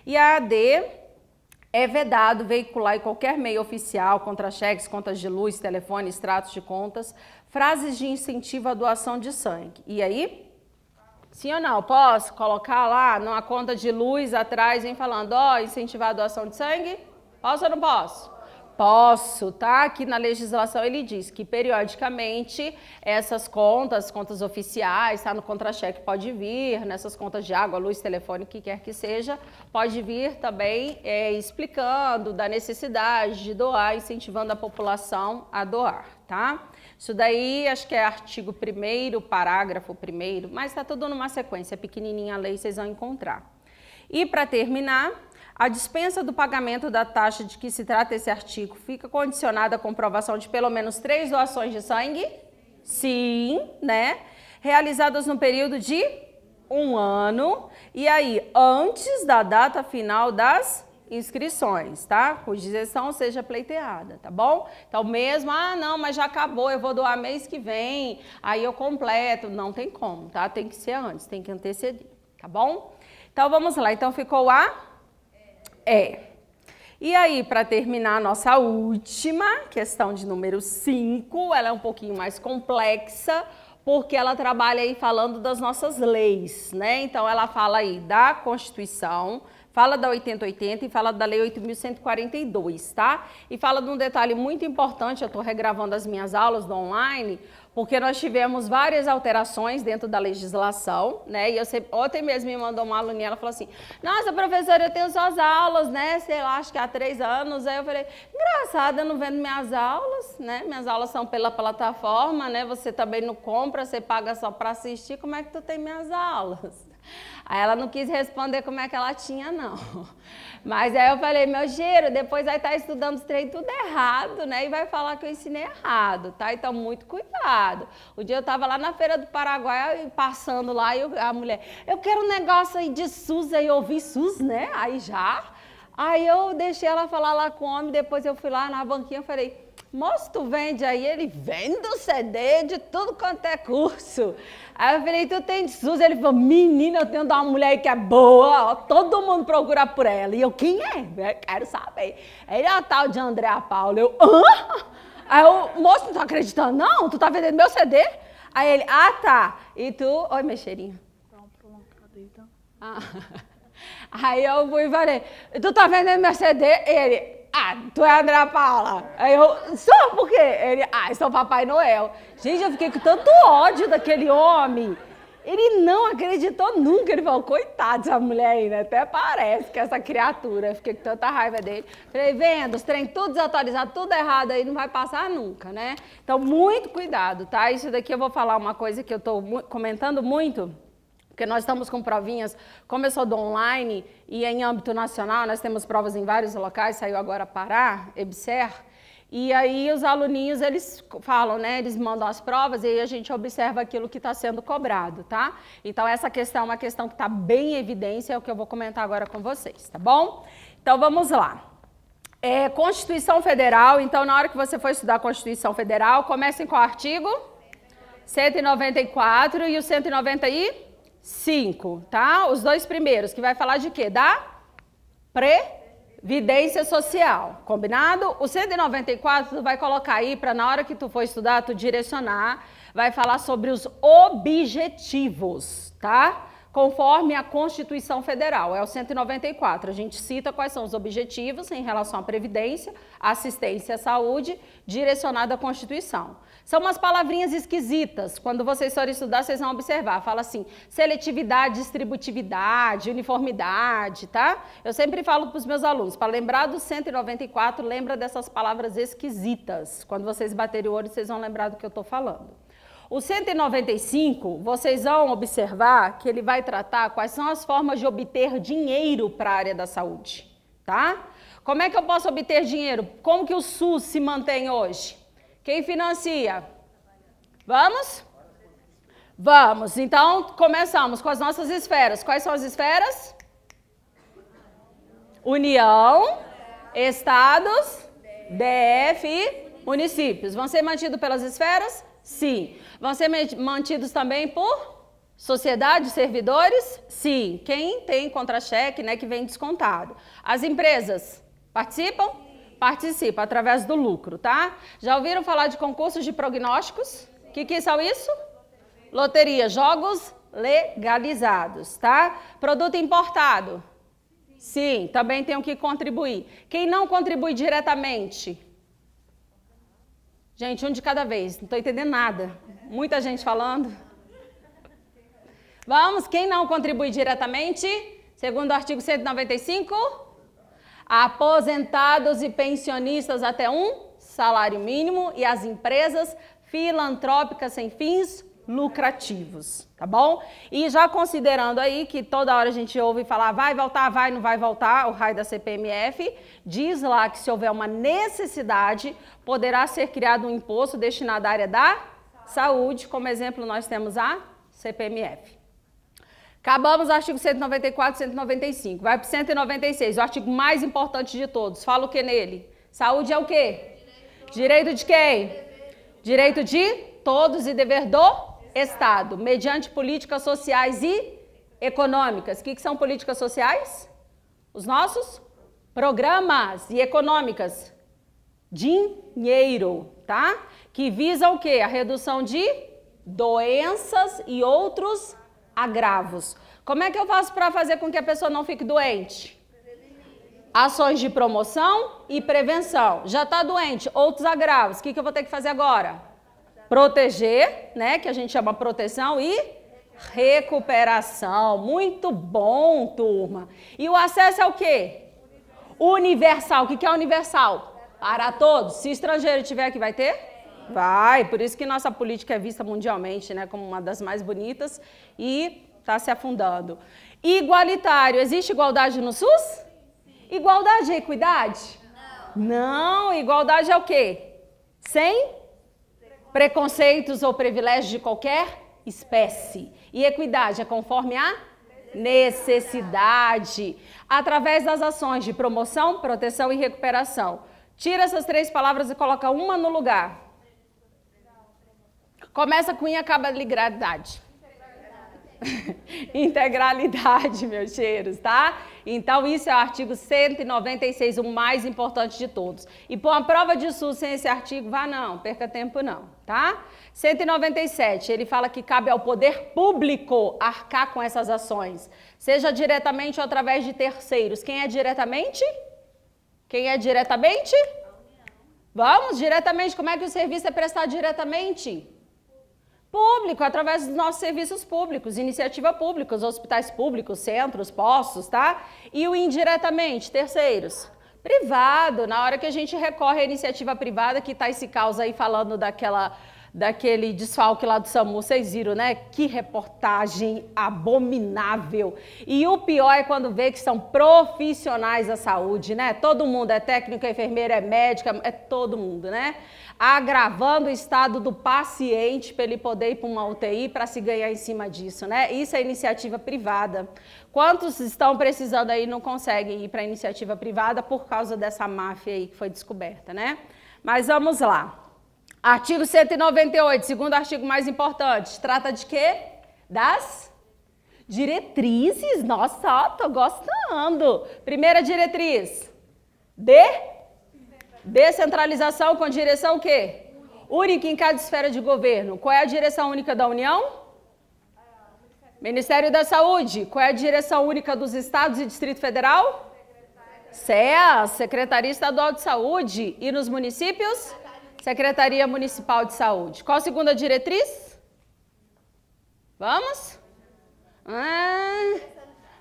E a AD é vedado veicular em qualquer meio oficial, contra-cheques, contas de luz, telefone, extratos de contas, frases de incentivo à doação de sangue. E aí? Sim ou não? Posso colocar lá numa conta de luz atrás, vem falando, ó, incentivar a doação de sangue? Posso ou não posso? Posso, tá? Aqui na legislação ele diz que periodicamente essas contas oficiais, tá? No contra-cheque pode vir, nessas contas de água, luz, telefone, o que quer que seja, pode vir também explicando da necessidade de doar, incentivando a população a doar, tá? Isso daí acho que é artigo 1º, parágrafo 1º, mas tá tudo numa sequência pequenininha a lei, vocês vão encontrar. E para terminar, a dispensa do pagamento da taxa de que se trata esse artigo fica condicionada à comprovação de pelo menos 3 doações de sangue? Sim, né? Realizadas no período de 1 ano. E aí, antes da data final das inscrições, tá? Cuja isenção seja pleiteada, tá bom? Então, mesmo, não, mas já acabou, eu vou doar mês que vem, aí eu completo. Não tem como, tá? Tem que ser antes, tem que anteceder, tá bom? Então, vamos lá. Então, ficou a... E aí, para terminar a nossa última questão de número 5, ela é um pouquinho mais complexa, porque ela trabalha aí falando das nossas leis, né? Então, ela fala aí da Constituição, fala da 8080 e fala da Lei 8.142, tá? E fala de um detalhe muito importante, eu estou regravando as minhas aulas do online, porque nós tivemos várias alterações dentro da legislação, né? E ontem mesmo me mandou uma aluninha, ela falou assim, nossa, professora, eu tenho suas aulas, né? Sei lá, acho que há 3 anos. Aí eu falei, engraçado, eu não vendo minhas aulas, né? Minhas aulas são pela plataforma, né? Você também não compra, você paga só para assistir, como é que tu tem minhas aulas? Aí ela não quis responder como é que ela tinha, não. Mas aí eu falei, meu giro, depois vai estar estudando os trem tudo errado, né? E vai falar que eu ensinei errado, tá? Então, muito cuidado. O dia eu estava lá na Feira do Paraguai, passando lá, e a mulher, eu quero um negócio aí de SUS, aí eu ouvi SUS, né? Aí eu deixei ela falar lá com o homem, depois eu fui lá na banquinha e falei, moço, tu vende aí? Ele vende o CD de tudo quanto é curso. Aí eu falei, tu tem de SUS? Ele falou, menina, eu tenho de uma mulher aí que é boa, ó, todo mundo procura por ela. E eu, quem é? Eu quero saber. Ele é a tal de Andréa Paula. Eu, hã? Aí eu, moço, não tá acreditando não? Tu tá vendendo meu CD? Aí ele, tá. E tu, oi, mexerinha. Aí eu fui e falei, tu tá vendendo meu CD? Ele, tu é a Andréa Paula. Aí eu, só por quê? Ele, eu sou o Papai Noel. Gente, eu fiquei com tanto ódio daquele homem. Ele não acreditou nunca. Ele falou, coitado dessa mulher aí, né? Até parece que essa criatura. Eu fiquei com tanta raiva dele. Falei, vendo, os trem tudo desatualizado, tudo errado aí, não vai passar nunca, né? Então, muito cuidado, tá? Isso daqui eu vou falar uma coisa que eu tô comentando muito. Porque nós estamos com provinhas, como eu sou do online e em âmbito nacional, nós temos provas em vários locais, saiu agora Pará, EBSER, e aí os aluninhos, eles falam, né, eles mandam as provas e aí a gente observa aquilo que está sendo cobrado, tá? Então essa questão é uma questão que está bem em evidência, é o que eu vou comentar agora com vocês, tá bom? Então vamos lá. Constituição Federal, então na hora que você for estudar a Constituição Federal, comecem com o artigo 194 e o 195, tá? Os 2 primeiros, que vai falar de quê? Da Previdência Social, combinado? O 194 tu vai colocar aí para na hora que tu for estudar, tu direcionar, vai falar sobre os objetivos, tá? conforme a Constituição Federal, é o 194. A gente cita quais são os objetivos em relação à previdência, assistência à saúde, direcionada à Constituição. São umas palavrinhas esquisitas, quando vocês forem estudar, vocês vão observar. Fala assim, seletividade, distributividade, uniformidade, tá? Eu sempre falo para os meus alunos, para lembrar do 194, lembra dessas palavras esquisitas. Quando vocês baterem o olho, vocês vão lembrar do que eu estou falando. O 195, vocês vão observar que ele vai tratar quais são as formas de obter dinheiro para a área da saúde, tá? Como é que eu posso obter dinheiro? Como que o SUS se mantém hoje? Quem financia? Vamos? Vamos. Então, começamos com as nossas esferas. Quais são as esferas? União, estados, DF e municípios. Vão ser mantidos pelas esferas? Sim. Vão ser mantidos também por sociedade, servidores? Sim. Quem tem contra-cheque, né, que vem descontado. As empresas participam? Participam através do lucro, tá? Já ouviram falar de concursos de prognósticos? O que são isso? Loteria, jogos legalizados, tá? Produto importado? Sim, também tem que contribuir. Quem não contribui diretamente? Gente, um de cada vez, não estou entendendo nada. Muita gente falando. Vamos, quem não contribui diretamente? Segundo o artigo 195, aposentados e pensionistas até um salário mínimo e as empresas filantrópicas sem fins lucrativos, tá bom? E já considerando aí que toda hora a gente ouve falar vai voltar, vai, não vai voltar, o raio da CPMF, diz lá que se houver uma necessidade, poderá ser criado um imposto destinado à área da saúde, como exemplo nós temos a CPMF. Acabamos o artigo 194 e 195, vai para o 196, o artigo mais importante de todos, fala o que nele? Saúde é o quê? Direito de quem? Direito de todos e dever do Estado, mediante políticas sociais e econômicas. O que são políticas sociais? Os nossos programas. E econômicas? Dinheiro, tá? Que visam o quê? A redução de doenças e outros agravos. Como é que eu faço para fazer com que a pessoa não fique doente? Ações de promoção e prevenção. Já está doente, outros agravos. O que eu vou ter que fazer agora? Proteger, né, que a gente chama proteção e recuperação. Muito bom, turma. E o acesso é o quê? Universal. O que é universal? Para todos. Se estrangeiro tiver aqui, vai ter? Vai. Por isso que nossa política é vista mundialmente, né, como uma das mais bonitas e está se afundando. Igualitário. Existe igualdade no SUS? Igualdade é equidade? Não. Igualdade é o quê? Sem preconceitos ou privilégios de qualquer espécie. E equidade é conforme a necessidade, através das ações de promoção, proteção e recuperação. Tira essas três palavras e coloca uma no lugar. Começa com e acaba integralidade. Integralidade, meus cheiros, tá? Então, isso é o artigo 196, o mais importante de todos. E por uma prova de SUS sem esse artigo, vá não, perca tempo não, tá? 197, ele fala que cabe ao poder público arcar com essas ações, seja diretamente ou através de terceiros. Quem é diretamente? Quem é diretamente? Vamos, diretamente. Como é que o serviço é prestado diretamente? Público, através dos nossos serviços públicos, iniciativa pública, os hospitais públicos, centros, postos, tá? E o indiretamente, terceiros. Privado, na hora que a gente recorre à iniciativa privada, que tá esse caos aí falando daquele desfalque lá do SAMU, vocês viram, né? Que reportagem abominável. E o pior é quando vê que são profissionais da saúde, né? Todo mundo é técnico, é enfermeira, é médica, é todo mundo, né? Agravando o estado do paciente para ele poder ir para uma UTI para se ganhar em cima disso, né? Isso é iniciativa privada. Quantos estão precisando aí e não conseguem ir para a iniciativa privada por causa dessa máfia aí que foi descoberta, né? Mas vamos lá. Artigo 198, segundo artigo mais importante, trata de quê? Das diretrizes. Nossa, ó, tô gostando. Primeira diretriz, descentralização com direção o quê? Única em cada esfera de governo. Qual é a direção única da União? Ministério da Saúde, qual é a direção única dos estados e Distrito Federal? SEAS, Secretaria Estadual de Saúde. E nos municípios? Secretaria Municipal de Saúde. Qual a segunda diretriz? Vamos?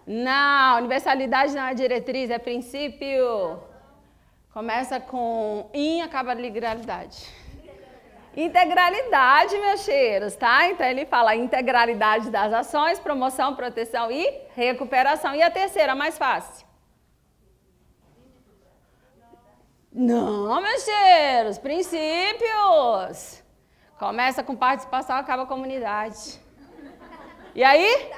Não, universalidade não é diretriz, é princípio. Começa com in, acaba na integralidade. Integralidade, meus cheiros, tá? Então ele fala integralidade das ações, promoção, proteção e recuperação. E a terceira, mais fácil? Não, meus cheiros, princípios. Começa com participação, acaba com comunidade. E aí?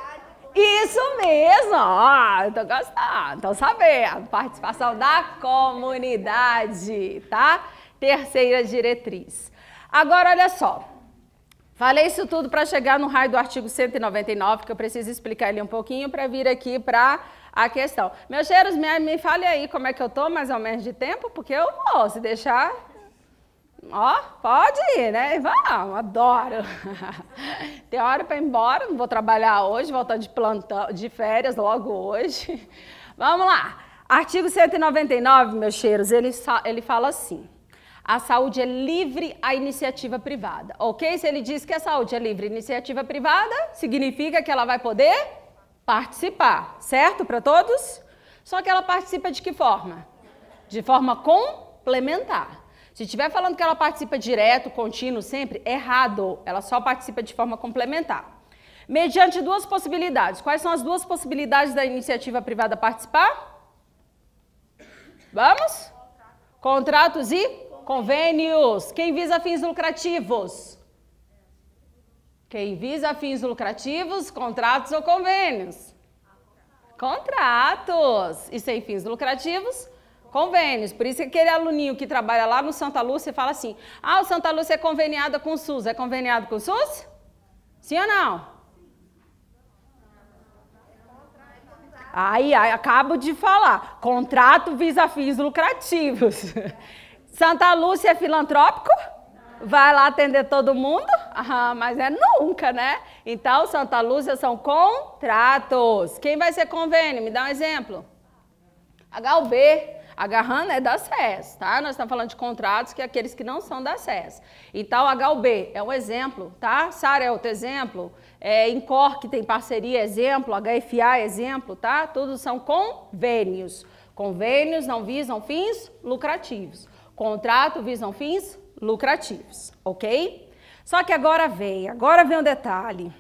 Isso mesmo, ó, eu tô gostando, tô sabendo. Participação da comunidade, tá? Terceira diretriz. Agora, olha só. Falei isso tudo para chegar no raio do artigo 199, que eu preciso explicar ele um pouquinho para vir aqui para a questão. Meus cheiros, me fale aí como é que eu tô, mais ou menos, de tempo, porque eu vou, se deixar... Ó, pode ir, né? Vamos, adoro. Tem hora para ir embora, não vou trabalhar hoje, voltando de plantão, de férias logo hoje. Vamos lá. Artigo 199, meus cheiros, ele fala assim: a saúde é livre à iniciativa privada, ok? Se ele diz que a saúde é livre à iniciativa privada, significa que ela vai poder participar, certo? Para todos? Só que ela participa de que forma? De forma complementar. Se estiver falando que ela participa direto, contínuo, sempre, errado. Ela só participa de forma complementar. Mediante duas possibilidades. Quais são as duas possibilidades da iniciativa privada participar? Vamos? Contratos e convênios. Quem visa fins lucrativos? Quem visa fins lucrativos, contratos ou convênios? Contratos. E sem fins lucrativos? Convênios. Por isso que aquele aluninho que trabalha lá no Santa Lúcia fala assim: ah, o Santa Lúcia é conveniada com o SUS. É conveniado com o SUS? Sim ou não? Aí, acabo de falar. Contrato visa fins lucrativos. Santa Lúcia é filantrópico? Vai lá atender todo mundo? Ah, mas é nunca, né? Então, Santa Lúcia são contratos. Quem vai ser convênio? Me dá um exemplo. HUB. Agarrando é da SES, tá? Nós estamos falando de contratos que é aqueles que não são da SES. Então, HUB é um exemplo, tá? SAR é outro exemplo. Incor, que tem parceria, exemplo. HFA, exemplo, tá? Todos são convênios. Convênios não visam fins lucrativos. Contrato visam fins lucrativos, ok? Só que agora vem um detalhe.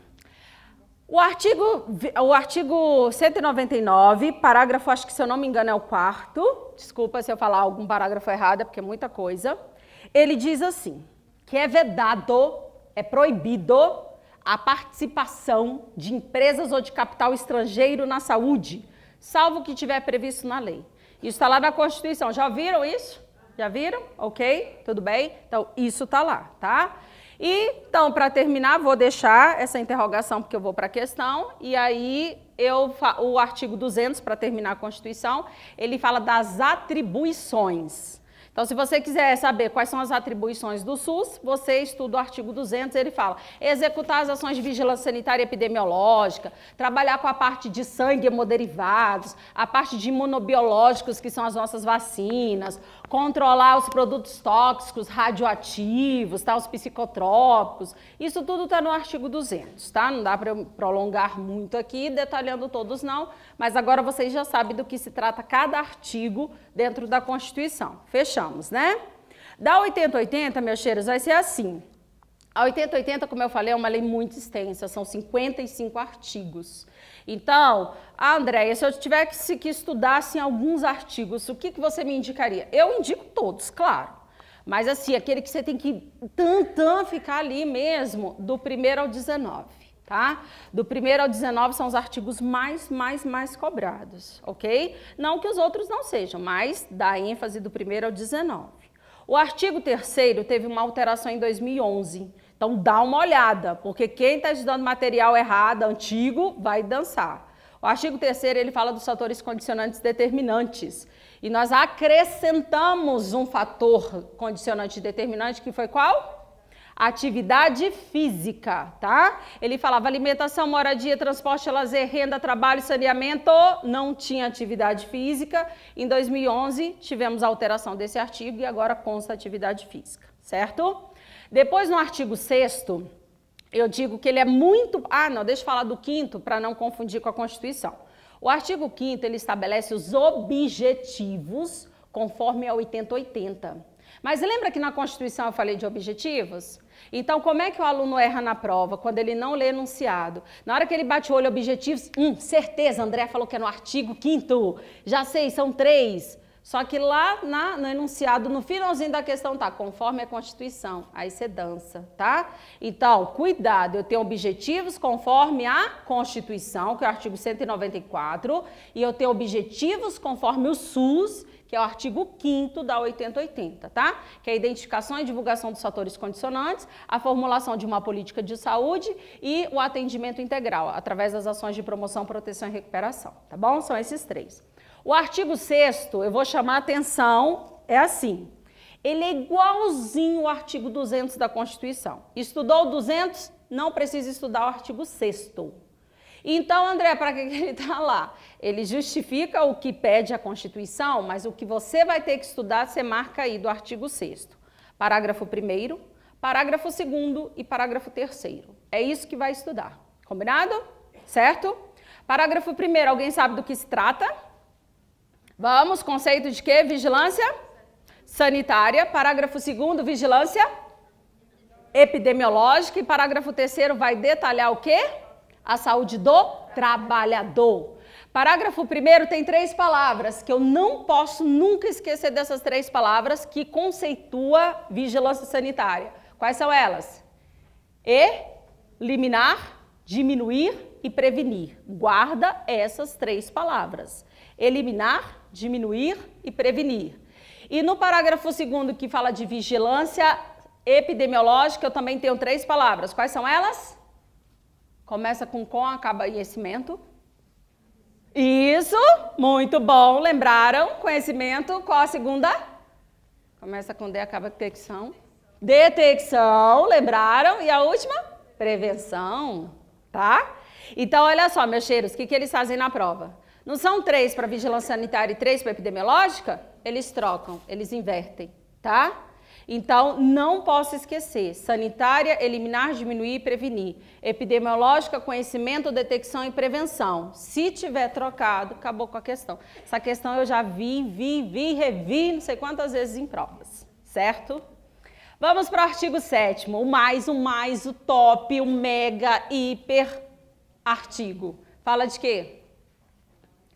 O artigo 199, parágrafo, acho que se eu não me engano é o 4º, desculpa se eu falar algum parágrafo errado, porque é muita coisa, ele diz assim, que é vedado, é proibido a participação de empresas ou de capital estrangeiro na saúde, salvo o que tiver previsto na lei. Isso está lá na Constituição, já viram isso? Já viram? Ok? Tudo bem? Então, isso está lá, tá? E, então, para terminar, vou deixar essa interrogação, porque eu vou para a questão, e aí o artigo 200, para terminar a Constituição, ele fala das atribuições. Então, se você quiser saber quais são as atribuições do SUS, você estuda o artigo 200, ele fala executar as ações de vigilância sanitária e epidemiológica, trabalhar com a parte de sangue e hemoderivados, a parte de imunobiológicos, que são as nossas vacinas, controlar os produtos tóxicos, radioativos, tá? Os psicotrópicos, isso tudo está no artigo 200, tá? Não dá para eu prolongar muito aqui, detalhando todos não, mas agora vocês já sabem do que se trata cada artigo dentro da Constituição. Fechamos, né? Da 8080, meus cheiros, vai ser assim. A 8080, como eu falei, é uma lei muito extensa, são 55 artigos. Então, Andréia, se eu tivesse que estudar assim, alguns artigos, o que você me indicaria? Eu indico todos, claro. Mas assim, aquele que você tem que ficar ali mesmo, do 1º ao 19, tá? Do 1º ao 19 são os artigos mais cobrados, ok? Não que os outros não sejam, mas dá ênfase do 1º ao 19. O artigo 3º teve uma alteração em 2011, então dá uma olhada, porque quem está estudando material errado, antigo, vai dançar. O artigo 3º, ele fala dos fatores condicionantes determinantes, e nós acrescentamos um fator condicionante determinante, que foi qual? atividade física, tá? Ele falava alimentação, moradia, transporte, lazer, renda, trabalho, saneamento, não tinha atividade física. Em 2011, tivemos a alteração desse artigo e agora consta atividade física, certo? Depois, no artigo 6º, eu digo que ele é muito... deixa eu falar do 5º para não confundir com a Constituição. O artigo 5º, ele estabelece os objetivos conforme a 80-80. Mas lembra que na Constituição eu falei de objetivos? Então, como é que o aluno erra na prova? Quando ele não lê enunciado. Na hora que ele bate o olho objetivos, certeza, André falou que é no artigo 5º. Já sei, são 3. Só que lá no enunciado, no finalzinho da questão, tá conforme a Constituição. Aí você dança, tá? Então, cuidado, eu tenho objetivos conforme a Constituição, que é o artigo 194, e eu tenho objetivos conforme o SUS, que é o artigo 5º da 80-80, tá? Que é a identificação e divulgação dos fatores condicionantes, a formulação de uma política de saúde e o atendimento integral, através das ações de promoção, proteção e recuperação, tá bom? São esses 3. O artigo 6º, eu vou chamar a atenção, é assim. Ele é igualzinho ao artigo 200 da Constituição. Estudou o 200? Não precisa estudar o artigo 6º. Então, André, para que ele está lá? Ele justifica o que pede a Constituição, mas o que você vai ter que estudar, você marca aí do artigo 6º. Parágrafo 1º, parágrafo 2º e parágrafo 3º. É isso que vai estudar. Combinado? Certo? Parágrafo 1º, alguém sabe do que se trata? Vamos, conceito de quê? Vigilância sanitária. Parágrafo 2º, vigilância epidemiológica. E parágrafo 3º vai detalhar o quê? A saúde do trabalhador. Parágrafo 1º tem 3 palavras, que eu não posso nunca esquecer dessas 3 palavras que conceitua vigilância sanitária. Quais são elas? Eliminar, diminuir e prevenir. Guarda essas 3 palavras. Eliminar, diminuir e prevenir. E no parágrafo 2º, que fala de vigilância epidemiológica, eu também tenho 3 palavras. Quais são elas? Começa com, acaba em conhecimento. Isso, muito bom, lembraram? Conhecimento, qual a segunda? Começa com D, acaba com detecção. Detecção, lembraram? E a última? Prevenção, tá? Então, olha só, meus cheiros, o que eles fazem na prova? Não são 3 para vigilância sanitária e 3 para epidemiológica? Eles trocam, eles invertem, tá? Então, não posso esquecer, sanitária, eliminar, diminuir e prevenir. Epidemiológica, conhecimento, detecção e prevenção. Se tiver trocado, acabou com a questão. Essa questão eu já vi, revi, não sei quantas vezes em provas, certo? Vamos para o artigo 7º, o mais, o top, o mega, hiper artigo. Fala de quê?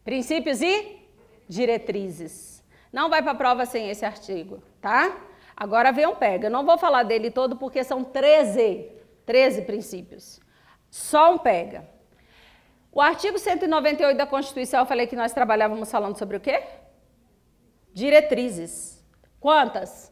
Princípios e diretrizes. Não vai para a prova sem esse artigo, tá? Agora vem um pega. Eu não vou falar dele todo porque são 13 princípios. Só um pega. O artigo 198 da Constituição, eu falei que nós trabalhávamos falando sobre o quê? Diretrizes. Quantas?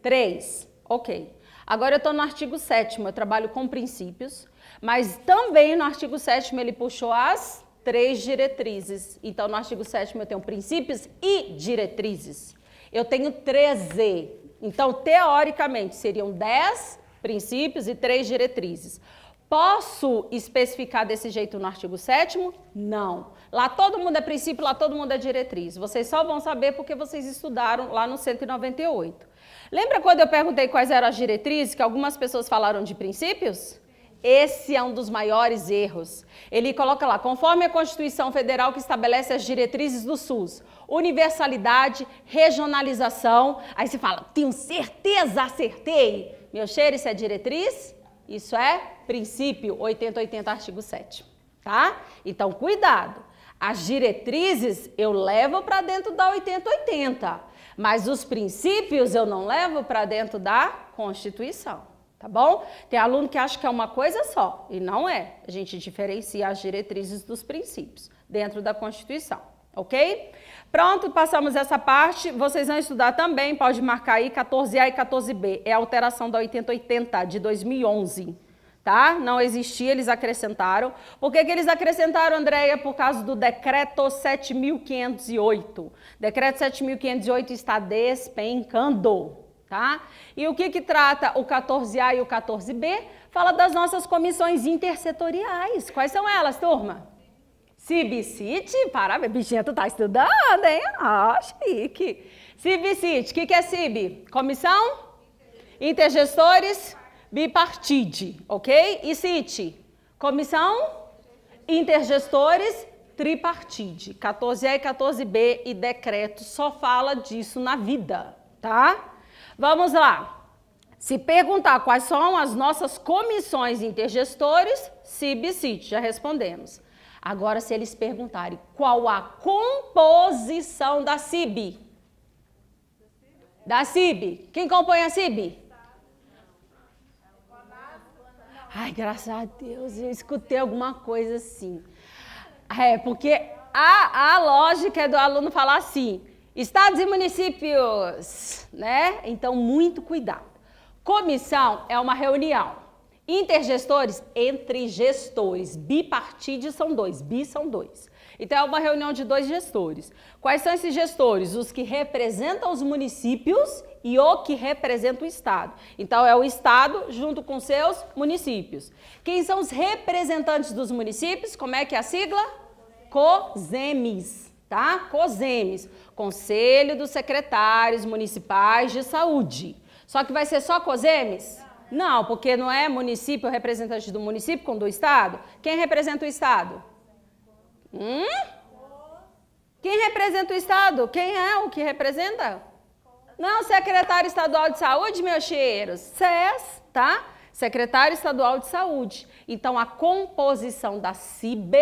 3. Ok. Agora eu estou no artigo 7º, eu trabalho com princípios, mas também no artigo 7º ele puxou as 3 diretrizes. Então, no artigo 7º eu tenho princípios e diretrizes. Eu tenho 13. Então, teoricamente, seriam 10 princípios e 3 diretrizes. Posso especificar desse jeito no artigo 7º? Não. Lá todo mundo é princípio, lá todo mundo é diretriz. Vocês só vão saber porque vocês estudaram lá no 198. Lembra quando eu perguntei quais eram as diretrizes, que algumas pessoas falaram de princípios? Esse é um dos maiores erros. Ele coloca lá, conforme a Constituição Federal que estabelece as diretrizes do SUS, universalidade, regionalização. Aí você fala, tenho certeza, acertei. Meu cheiro, isso é diretriz? Isso é princípio 80-80, artigo 7º, tá? Então, cuidado. As diretrizes eu levo para dentro da 80-80, mas os princípios eu não levo para dentro da Constituição. Tá bom? Tem aluno que acha que é uma coisa só, e não é. A gente diferencia as diretrizes dos princípios dentro da Constituição, ok? Pronto, passamos essa parte. Vocês vão estudar também, pode marcar aí 14A e 14B. É a alteração da 80-80 de 2011, tá? Não existia, eles acrescentaram. Por que eles acrescentaram, Andréia? Por causa do decreto 7.508. Decreto 7.508 está despencando. tá? E o que trata o 14A e o 14B? Fala das nossas comissões intersetoriais. Quais são elas, turma? CIB e CIT, parabéns, bichinha, tu tá estudando, hein? Ah, chique. CIB e CIT, o que é CIB? Comissão Intergestores Bipartite, ok? E CIT? Comissão Intergestores Tripartite. 14A e 14B e decreto só fala disso na vida, tá? Vamos lá. Se perguntar quais são as nossas comissões intergestores, CIB e CIT, já respondemos. Agora, se eles perguntarem qual a composição da CIB? Da CIB. Quem compõe a CIB? Ai, graças a Deus, eu escutei alguma coisa assim. Porque a lógica é do aluno falar assim, estados e municípios, né? Então, muito cuidado. Comissão é uma reunião. Intergestores, entre gestores. Bipartite são dois, bi são dois. Então, é uma reunião de dois gestores. Quais são esses gestores? Os que representam os municípios e o que representa o Estado. Então, é o Estado junto com seus municípios. Quem são os representantes dos municípios? Como é que é a sigla? COSEMES, tá? COSEMES, Conselho dos Secretários Municipais de Saúde. Só que vai ser só COSEMES? Não, porque não é município representante do município com do Estado. Quem representa o Estado? Quem representa o Estado? Quem é o que representa? Não, secretário estadual de saúde, meus cheiros. SES, tá? Secretário estadual de saúde. Então, a composição da CIB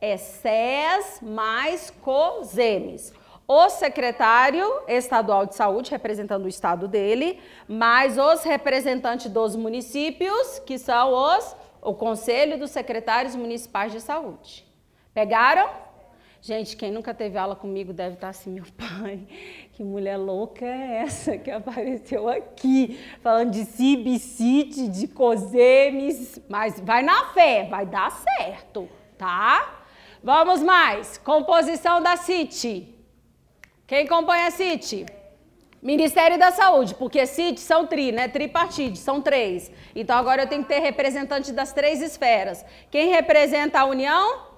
é SES mais COSEMES. O secretário estadual de saúde, representando o estado dele, mais os representantes dos municípios, que são o Conselho dos Secretários Municipais de Saúde. Pegaram? Gente, quem nunca teve aula comigo deve estar assim, meu pai, que mulher louca é essa que apareceu aqui, falando de CIB, CIT, de COSEMES, mas vai na fé, vai dar certo, tá? Vamos mais, composição da CIT. Quem compõe a CIT? Ministério da Saúde, porque CIT são tripartite, são três. Então agora eu tenho que ter representante das três esferas. Quem representa a União?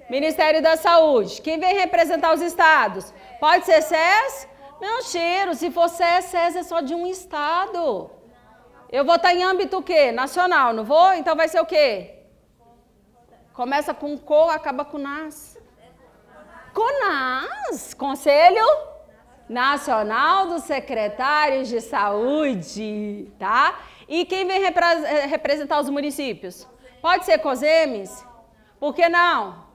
Ministério da Saúde. Quem vem representar os estados? Pode ser SES? Meu cheiro, se for SES é só de um estado. Eu vou estar em âmbito o quê? Nacional, não vou? Então vai ser o quê? Começa com CO, acaba com NAS. CONAS, Conselho Nacional dos Secretários de Saúde, tá? E quem vem representar os municípios? Pode ser COSEMES? Por que não?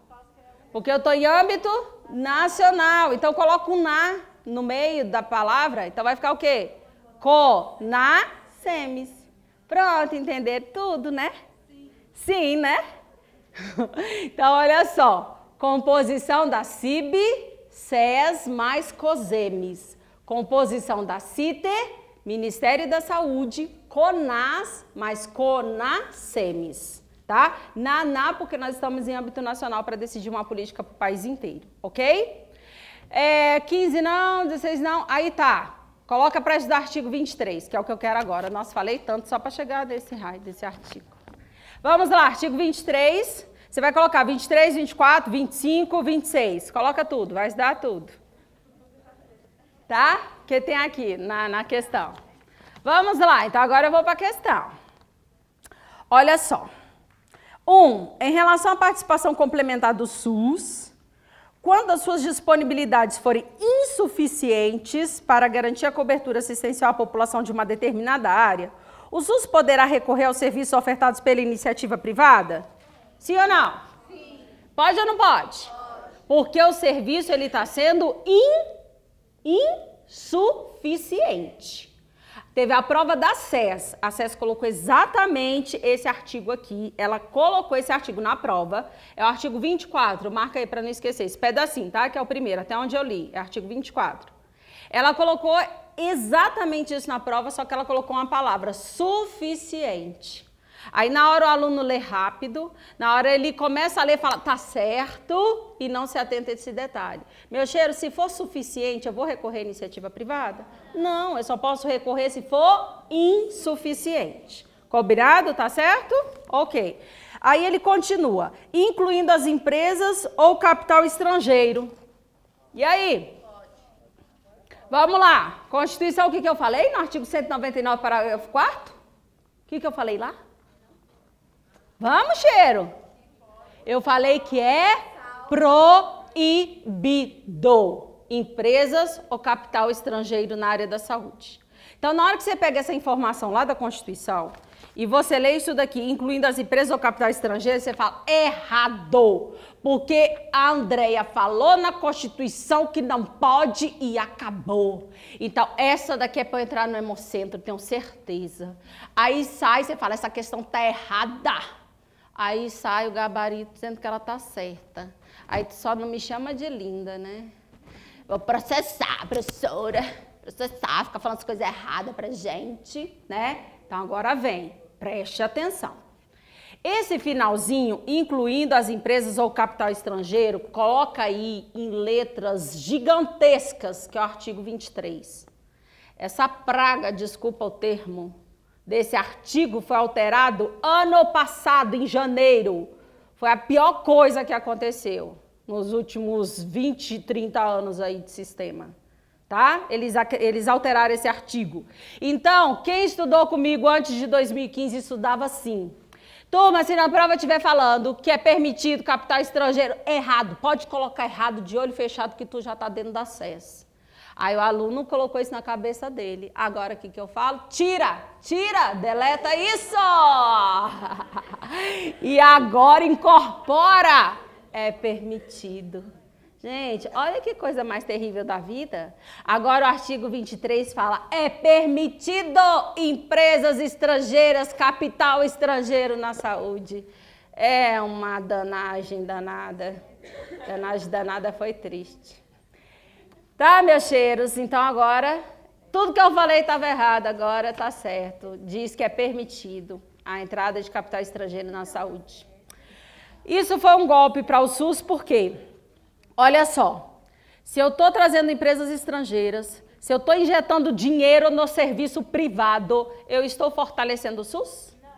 Porque eu estou em âmbito nacional, então eu coloco um NA no meio da palavra, então vai ficar o quê? CONASEMES. Pronto, entender tudo, né? Sim, né? Então, olha só. Composição da CIB, SES mais COSEMES. Composição da CITE, Ministério da Saúde, CONAS mais CONASEMES. Tá? Na, porque nós estamos em âmbito nacional para decidir uma política para o país inteiro, ok? 15 não, 16 não, aí tá. Coloca para estudar artigo 23, que é o que eu quero agora. Nossa, falei tanto só para chegar desse artigo. Vamos lá, artigo 23. Você vai colocar 23, 24, 25, 26. Coloca tudo, vai estudar tudo. Tá? Que tem aqui na questão. Vamos lá, então agora eu vou para a questão. Olha só. Em relação à participação complementar do SUS, quando as suas disponibilidades forem insuficientes para garantir a cobertura assistencial à população de uma determinada área, o SUS poderá recorrer aos serviços ofertados pela iniciativa privada? Sim ou não? Sim. Pode ou não pode? Pode. Porque o serviço está sendo insuficiente. Teve a prova da SES. A SES colocou exatamente esse artigo aqui. Ela colocou esse artigo na prova. É o artigo 24. Marca aí para não esquecer. Esse pedacinho, tá? Que é o primeiro, até onde eu li. É o artigo 24. Ela colocou exatamente isso na prova, só que ela colocou uma palavra suficiente. Aí na hora o aluno lê rápido, na hora ele começa a ler, fala, tá certo, e não se atenta a esse detalhe. Meu cheiro, se for suficiente, eu vou recorrer à iniciativa privada? Não, eu só posso recorrer se for insuficiente. Combinado, tá certo? Ok. Aí ele continua, incluindo as empresas ou capital estrangeiro. E aí? Vamos lá. Constituição, o que eu falei no artigo 199, parágrafo 4º? O que eu falei lá? Vamos, cheiro. Eu falei que é proibido empresas ou capital estrangeiro na área da saúde. Então, na hora que você pega essa informação lá da Constituição e você lê isso daqui, incluindo as empresas ou capital estrangeiro, você fala errado, porque a Andréia falou na Constituição que não pode e acabou. Então, essa daqui é para eu entrar no Hemocentro, tenho certeza. Aí sai, você fala, essa questão tá errada. Aí sai o gabarito dizendo que ela tá certa. Aí tu só não me chama de linda, né? Vou processar, professora. Processar, ficar falando as coisas erradas pra gente, né? Então agora vem, preste atenção. Esse finalzinho, incluindo as empresas ou capital estrangeiro, coloca aí em letras gigantescas, que é o artigo 23. Essa praga, desculpa o termo, desse artigo foi alterado ano passado, em janeiro. Foi a pior coisa que aconteceu nos últimos 20, 30 anos aí de sistema. Tá? Eles alteraram esse artigo. Então, quem estudou comigo antes de 2015 estudava assim. Turma, se na prova estiver falando que é permitido capital estrangeiro, errado. Pode colocar errado de olho fechado que tu já está dentro da SES. Aí o aluno colocou isso na cabeça dele. Agora o que eu falo? Tira, deleta isso! E agora incorpora. É permitido. Gente, olha que coisa mais terrível da vida. Agora o artigo 23 fala, é permitido empresas estrangeiras, capital estrangeiro na saúde. É uma danagem danada. Danagem danada foi triste. Tá, meus cheiros? Então agora, tudo que eu falei estava errado, agora tá certo. Diz que é permitido a entrada de capital estrangeiro na saúde. Isso foi um golpe para o SUS, por quê? Olha só, se eu estou trazendo empresas estrangeiras, se eu estou injetando dinheiro no serviço privado, eu estou fortalecendo o SUS? Não.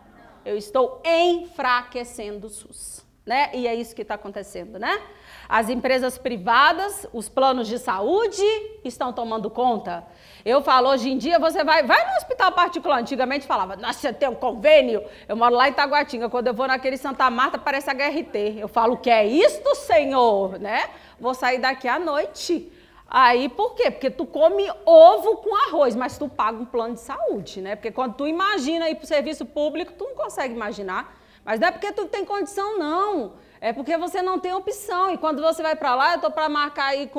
Eu estou enfraquecendo o SUS, né? E é isso que está acontecendo, né? As empresas privadas, os planos de saúde estão tomando conta. Eu falo, hoje em dia você vai no hospital particular. Antigamente falava, nossa, você tem um convênio? Eu moro lá em Taguatinga. Quando eu vou naquele Santa Marta, parece HRT. Eu falo, o que é isto, senhor? Né? Vou sair daqui à noite. Aí, por quê? Porque tu come ovo com arroz, mas tu paga um plano de saúde, né? Porque quando tu imagina ir para o serviço público, tu não consegue imaginar. Mas não é porque tu tem condição, não. É porque você não tem opção. E quando você vai para lá, eu estou para marcar aí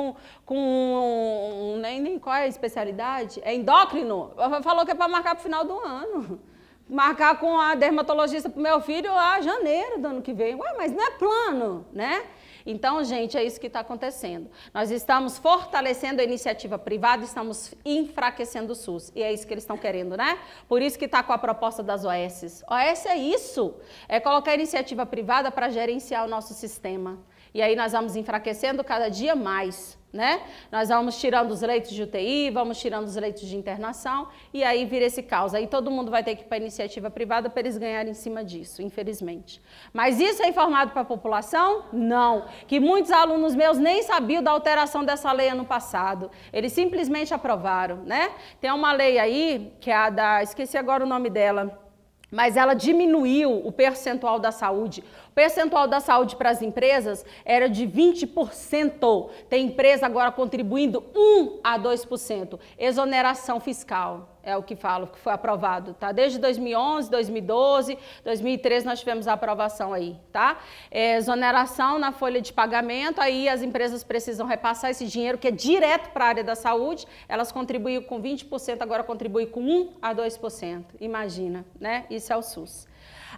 nem qual é a especialidade? É endócrino. Falou que é para marcar para o final do ano. Marcar com a dermatologista para o meu filho lá, janeiro do ano que vem. Ué, mas não é plano, né? Então, gente, é isso que está acontecendo. Nós estamos fortalecendo a iniciativa privada, estamos enfraquecendo o SUS. E é isso que eles estão querendo, né? Por isso que está com a proposta das OS. OS é isso, é colocar a iniciativa privada para gerenciar o nosso sistema. E aí nós vamos enfraquecendo cada dia mais, né? Nós vamos tirando os leitos de UTI, vamos tirando os leitos de internação e aí vira esse caos. Aí todo mundo vai ter que ir para a iniciativa privada para eles ganharem em cima disso, infelizmente. Mas isso é informado para a população? Não. Que muitos alunos meus nem sabiam da alteração dessa lei ano passado. Eles simplesmente aprovaram, né? Tem uma lei aí, que é a da... esqueci agora o nome dela. Mas ela diminuiu o percentual da saúde. O percentual da saúde para as empresas era de 20%. Tem empresa agora contribuindo 1 a 2%. Exoneração fiscal, é o que falo, que foi aprovado, tá? Desde 2011, 2012, 2013 nós tivemos a aprovação aí, tá? Exoneração na folha de pagamento, aí as empresas precisam repassar esse dinheiro que é direto para a área da saúde, elas contribuíam com 20%, agora contribuem com 1 a 2%. Imagina, né? Isso é o SUS.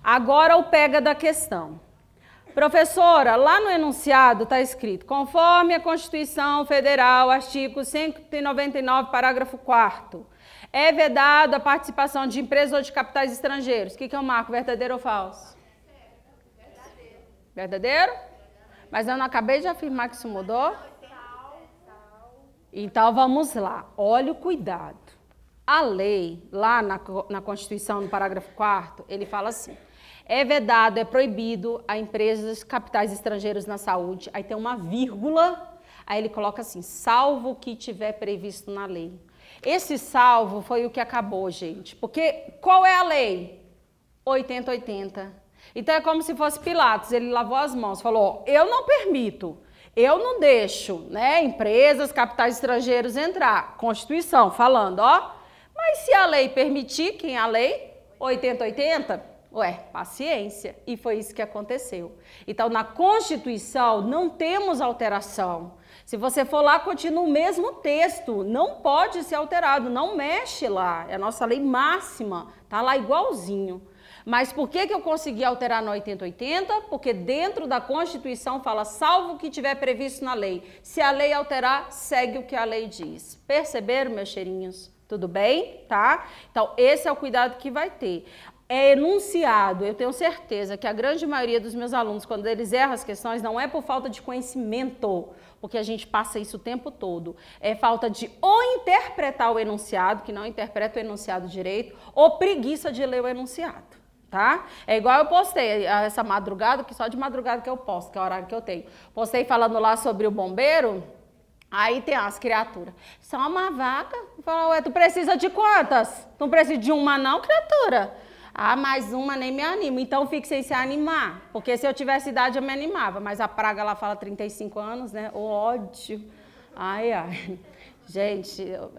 Agora o pega da questão. Professora, lá no enunciado está escrito, conforme a Constituição Federal, artigo 199, parágrafo 4º, É vedado a participação de empresas ou de capitais estrangeiros. O que eu marco? Verdadeiro ou falso? Verdadeiro? Mas eu não acabei de afirmar que isso mudou? Então vamos lá. Olha o cuidado. A lei, lá na Constituição, no parágrafo 4º, ele fala assim: é vedado, é proibido a empresas, capitais estrangeiros na saúde. Aí tem uma vírgula, aí ele coloca assim, salvo o que tiver previsto na lei. Esse salvo foi o que acabou, gente. Porque qual é a lei? 80-80. Então é como se fosse Pilatos, ele lavou as mãos, falou, eu não permito, eu não deixo, né, empresas, capitais estrangeiros entrar. Constituição falando, ó. Mas se a lei permitir, quem é a lei? 80-80? Ué, paciência. E foi isso que aconteceu. Então, na Constituição, não temos alteração. Se você for lá, continua o mesmo texto. Não pode ser alterado, não mexe lá. É a nossa lei máxima, tá lá igualzinho. Mas por que eu consegui alterar no 80-80? Porque dentro da Constituição fala, salvo o que tiver previsto na lei. Se a lei alterar, segue o que a lei diz. Perceberam, meus cheirinhos? Tudo bem? Tá? Então, esse é o cuidado que vai ter. É enunciado, eu tenho certeza que a grande maioria dos meus alunos, quando eles erram as questões, não é por falta de conhecimento, porque a gente passa isso o tempo todo. É falta de ou interpretar o enunciado, que não interpreta o enunciado direito, ou preguiça de ler o enunciado. Tá? É igual eu postei essa madrugada, que só de madrugada que eu posto, que é o horário que eu tenho. Postei falando lá sobre o bombeiro, aí tem as criaturas. Só uma vaca? Fala, ué, tu precisa de quantas? Tu não precisa de uma não, criatura? Ah, mais uma nem me animo. Então fique sem se animar, porque se eu tivesse idade eu me animava, mas a praga lá fala 35 anos, né? O ódio. Ai, ai. Gente, eu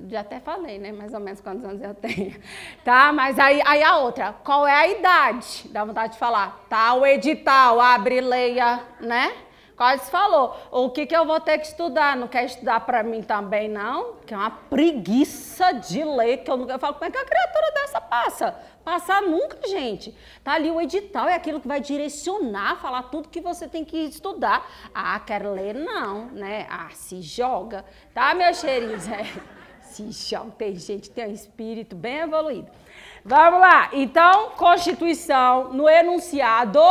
já até falei, né? Mais ou menos quantos anos eu tenho. Tá? Mas aí a outra, qual é a idade? Dá vontade de falar. Tá, o edital, abre, leia, né? Quase falou. O que eu vou ter que estudar? Não quer estudar para mim também, não? Que é uma preguiça de ler, que eu nunca falo, como é que a criatura dessa passa? Passar nunca, gente. Tá ali o edital, é aquilo que vai direcionar, falar tudo que você tem que estudar. Ah, quero ler, não, né? Ah, se joga. Tá, meus cheirinhos? Se joga. Tem gente que tem um espírito bem evoluído. Vamos lá. Então, Constituição, no enunciado...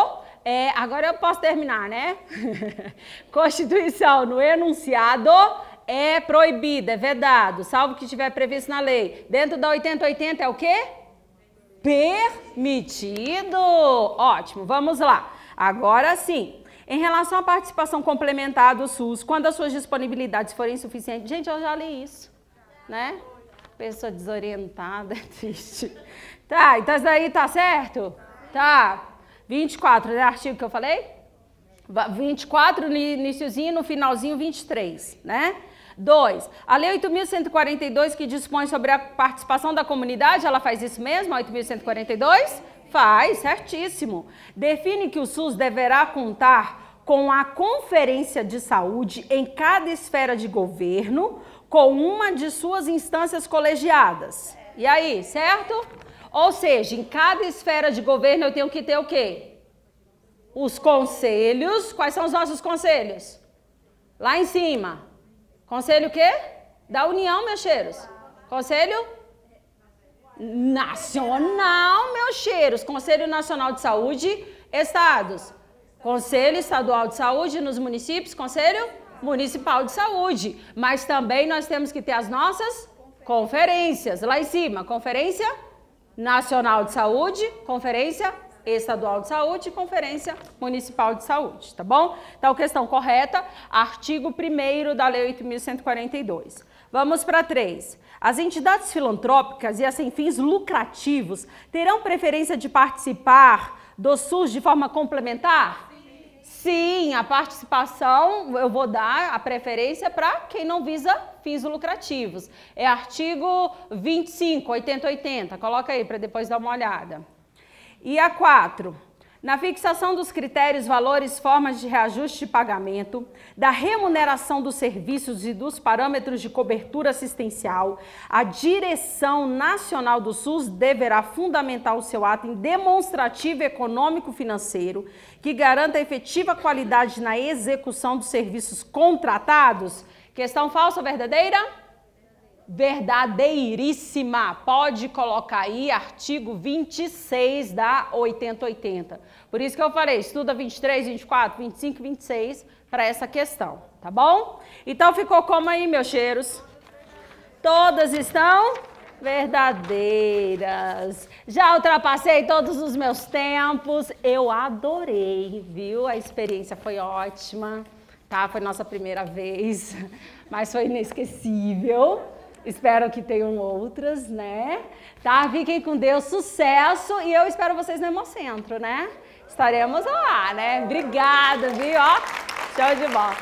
agora eu posso terminar, né? Constituição, no enunciado, é proibido, é vedado, salvo o que estiver previsto na lei. Dentro da 80-80 é o quê? Permitido. Ótimo, vamos lá. Agora sim, em relação à participação complementar do SUS, quando as suas disponibilidades forem insuficientes... Gente, eu já li isso, né? Pessoa desorientada, é triste. Tá, então isso daí tá certo? Tá. 24, né? Artigo que eu falei? 24 no iniciozinho, no finalzinho 23, né? 2. A Lei 8.142, que dispõe sobre a participação da comunidade, ela faz isso mesmo, 8.142? Faz, certíssimo. Define que o SUS deverá contar com a Conferência de Saúde em cada esfera de governo, com uma de suas instâncias colegiadas. E aí, certo? Ou seja, em cada esfera de governo eu tenho que ter o quê? Os conselhos. Quais são os nossos conselhos? Lá em cima. Conselho o quê? Da União, meus cheiros. Conselho Nacional, meus cheiros. Conselho Nacional de Saúde, estados. Conselho Estadual de Saúde nos municípios, Conselho Municipal de Saúde. Mas também nós temos que ter as nossas conferências. Lá em cima, Conferência Nacional de Saúde, Conferência Estadual de Saúde e Conferência Municipal de Saúde, tá bom? Então, questão correta, artigo 1º da Lei 8.142. Vamos para 3. As entidades filantrópicas e as sem fins lucrativos terão preferência de participar do SUS de forma complementar? Sim, a participação eu vou dar a preferência para quem não visa fins lucrativos. É artigo 25, 80-80. Coloca aí para depois dar uma olhada. E a 4. Na fixação dos critérios, valores, formas de reajuste de pagamento, da remuneração dos serviços e dos parâmetros de cobertura assistencial, a Direção Nacional do SUS deverá fundamentar o seu ato em demonstrativo econômico-financeiro que garanta efetiva qualidade na execução dos serviços contratados. Questão falsa ou verdadeira? Verdadeiríssima. Pode colocar aí artigo 26 da 8080. Por isso que eu falei, estuda 23, 24, 25 e 26 para essa questão, tá bom? Então ficou como aí, meus cheiros? Todas estão verdadeiras. Já ultrapassei todos os meus tempos. Eu adorei, viu? A experiência foi ótima, tá? Foi nossa primeira vez, mas foi inesquecível. Espero que tenham outras, né? Tá? Fiquem com Deus, sucesso, e eu espero vocês no Hemocentro, né? Estaremos lá, né? Obrigada, viu? Ó, show de bola.